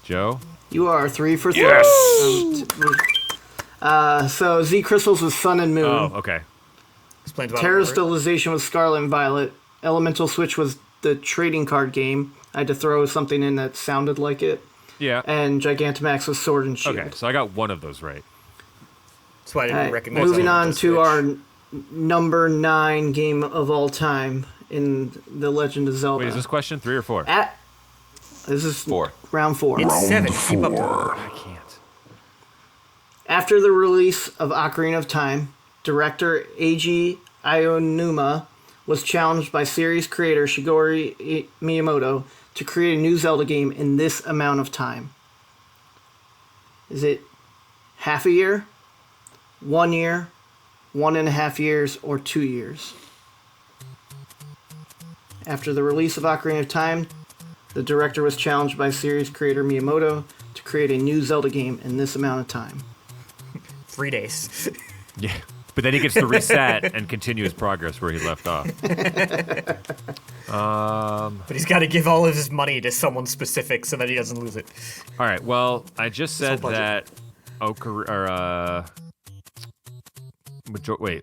Joe? You are 3 for 3. Yes! So Z Crystals was Sun and Moon. Oh, okay. Explains about it. Terastallization was Scarlet and Violet. Elemental Switch was the trading card game. I had to throw something in that sounded like it. Yeah. And Gigantamax was Sword and Shield. Okay, so I got one of those right. That's why I didn't Alright, recognize moving it on the to Switch. our number 9 game of all time in The Legend of Zelda. Wait, is this question 3 or 4? This is 4. round 4. It's Round 7. Keep up. 4. I can't. After the release of Ocarina of Time, director Eiji Aonuma was challenged by series creator Shigeru Miyamoto to create a new Zelda game in this amount of time. Is it half a year, 1 year, 1.5 years, or 2 years? After the release of Ocarina of Time, the director was challenged by series creator Miyamoto to create a new Zelda game in this amount of time. 3 days. Yeah. But then he gets to reset and continue his progress where he left off. But he's got to give all of his money to someone specific so that he doesn't lose it. All right. Well, I just said whole budget. that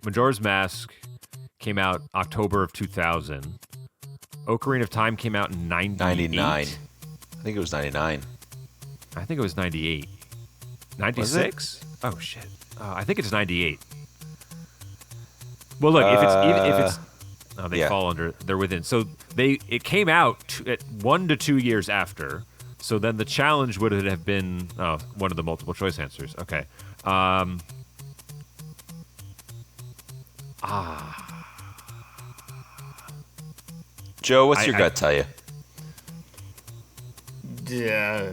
Majora's Mask came out October of 2000. Ocarina of Time came out in 99. I think it was 99. I think it was 98. 96? Oh shit. I think it's 98. Well, look, if it's they yeah. fall under, they're within. So it came out at 1 to 2 years after. So then the challenge would have been one of the multiple choice answers. Okay. Joe, what's your gut tell you? Yeah.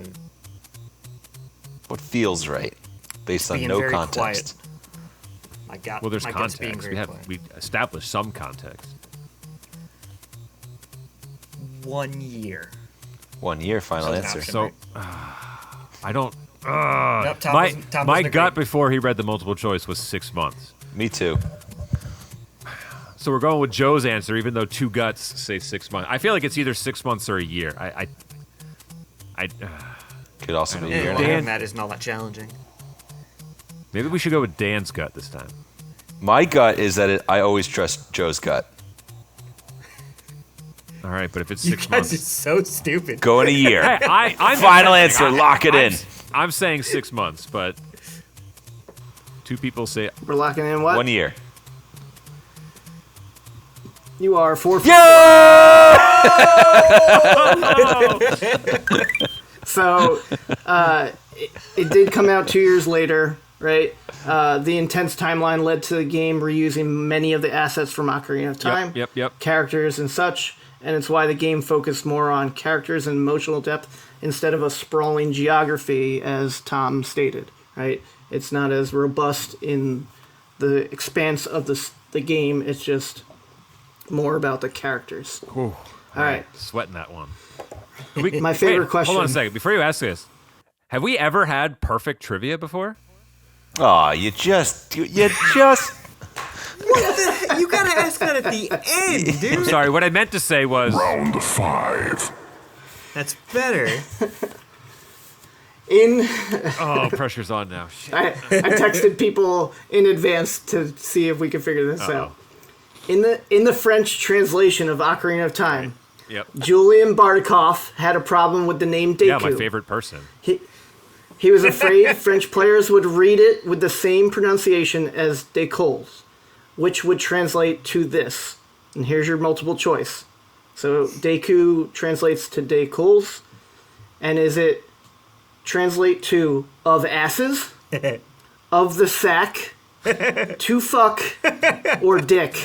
What feels right, based on Being no very context. quiet. Well, there's my gut's being context. very quiet. We established some context. 1 year. 1 year, final That's an answer. option. So Right. I don't. Nope, Tom my doesn't my agree. gut before he read the multiple choice was 6 months. Me too. So we're going with Joe's answer, even though two guts say 6 months. I feel like it's either 6 months or a year. Could also be a Yeah, year and well, a half. Dan- that isn't all that challenging. Maybe we should go with Dan's gut this time. My gut is that I always trust Joe's gut. All right, but if it's You 6 guys months, are so stupid. Go in a year. Hey, I'm Final answer. Lock it in. I'm saying 6 months, but two people say We're locking in what? 1 year. You are 4 for So it did come out 2 years later, right? The intense timeline led to the game reusing many of the assets from Ocarina of Time, Yep. characters and such, and it's why the game focused more on characters and emotional depth instead of a sprawling geography, as Tom stated, right? It's not as robust in the expanse of the game. It's just more about the characters. All right. Sweating that one. My favorite Wait, question. Hold on a second. Before you ask this, have we ever had perfect trivia before? Oh, you just. You gotta ask that at the end, I'm dude. sorry. What I meant to say was Round 5. That's better. oh, pressure's on now. Shit. I texted people in advance to see if we could figure this out. In the French translation of Ocarina of Time, Yep. Julian Bartikov had a problem with the name Deku. Yeah, my favorite person. He was afraid French players would read it with the same pronunciation as Decols, which would translate to this. And here's your multiple choice. So Deku translates to Decols, and is it translate to of asses, of the sack, to fuck, or dick?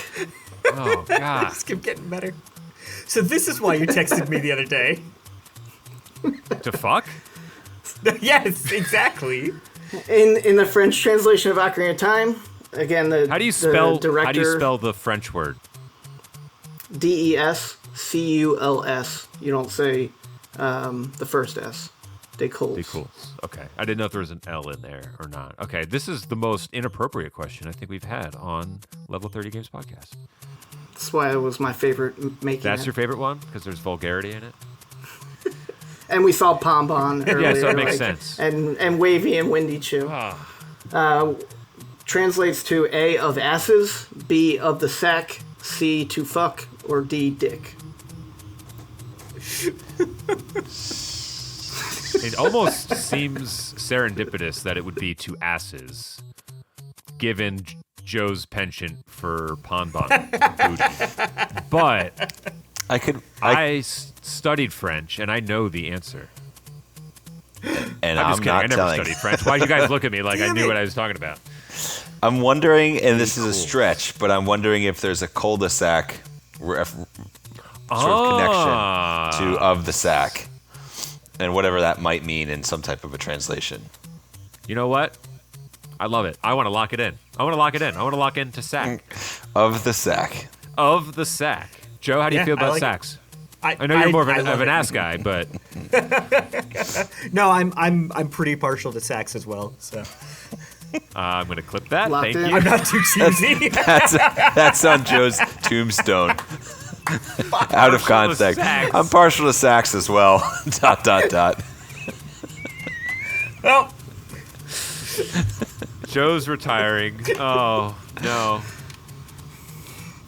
Oh God. Just keep getting better. So this is why you texted me the other day. To fuck? Yes, exactly. In the French translation of Ocarina of Time, again, the How do you spell? director, How do you spell the French word? Desculs. You don't say the first S. Decols. Be cool. Okay. I didn't know if there was an L in there or not. Okay. This is the most inappropriate question I think we've had on Level 30 Games Podcast. That's why it was my favorite making That's it. your favorite one? Because there's vulgarity in it? And we saw Pom Pom earlier. so it makes sense. And Wavy and Windy Chew. Translates to A, of asses, B, of the sack, C, to fuck, or D, dick. It almost seems serendipitous that it would be to asses, given Joe's penchant for Ponbon booty. But I studied French, and I know the answer. and I'm I'm, just kidding. not I never telling. studied French. Why'd you guys look at me like I knew what I was talking about? I'm wondering, and this is a stretch, but I'm wondering if there's a cul-de-sac sort of connection to of the sack, and whatever that might mean in some type of a translation. You know what? I love it. I want to lock it in. I want to lock into sack. Of the sack. Of the sack. Joe, how do you Yeah, feel I about like it. sacks? I know you're more of I an love it. ass guy, but No, I'm pretty partial to sax as well. So I'm going to clip that. Locked Thank in. you. I'm not too cheesy. That's on Joe's tombstone. Out of Partial to context. sacks. I'm partial to sacks as well. ... Well, Joe's retiring. Oh, no.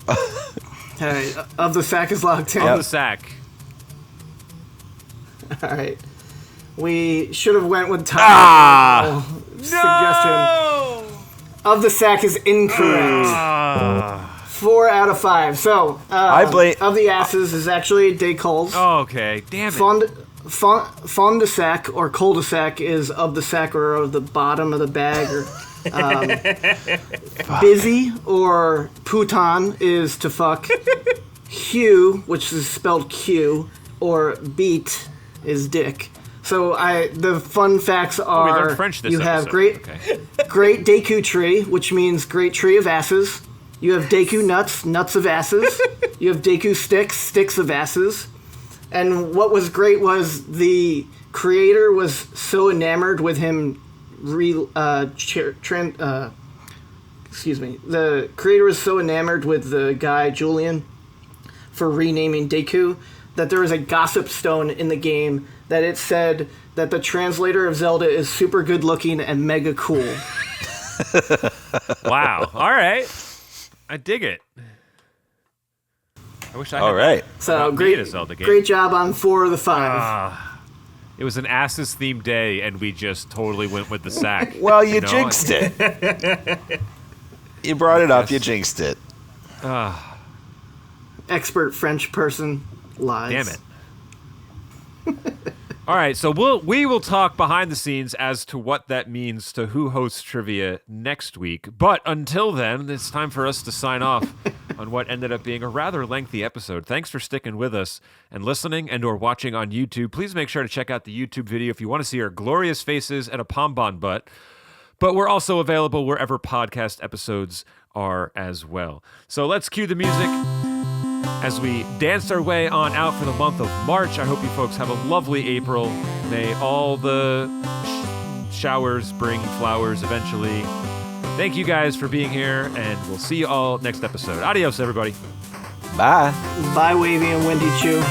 All right, of the sack is locked in. Of the sack. All right. We should have went with Tom's suggestion. Of the sack is incorrect. 4 out of 5. So, I blame- of the asses is actually Decols. Oh, okay. Damn it. Fond de sac or cul-de-sac is of the sack or of the bottom of the bag. Or busy or putan is to fuck. Hue, which is spelled Q, or beat is dick. So the fun facts we are learned French this you have episode. Okay. great Deku tree, which means great tree of asses. You have Deku nuts, nuts of asses. You have Deku sticks, sticks of asses. And what was great was the creator was so enamored with him. The creator was so enamored with the guy Julian for renaming Deku that there was a gossip stone in the game that it said that the translator of Zelda is super good looking and mega cool. Wow. All right. I dig it. I wish I had All right. So beat a Zelda game. great job on 4 of the 5. It was an asses themed day, and we just totally went with the sack. Well, you know? jinxed it. You brought it up. You jinxed it. Expert French person lies. Damn it. All right, so we will talk behind the scenes as to what that means to who hosts trivia next week. But until then, it's time for us to sign off on what ended up being a rather lengthy episode. Thanks for sticking with us and listening and or watching on YouTube. Please make sure to check out the YouTube video if you want to see our glorious faces and a pom-pom butt. But we're also available wherever podcast episodes are as well. So let's cue the music as we dance our way on out for the month of March. I hope you folks have a lovely April. May all the showers bring flowers eventually. Thank you guys for being here, and we'll see you all next episode. Adios, everybody. Bye. Bye, Wavy and Wendy Chew.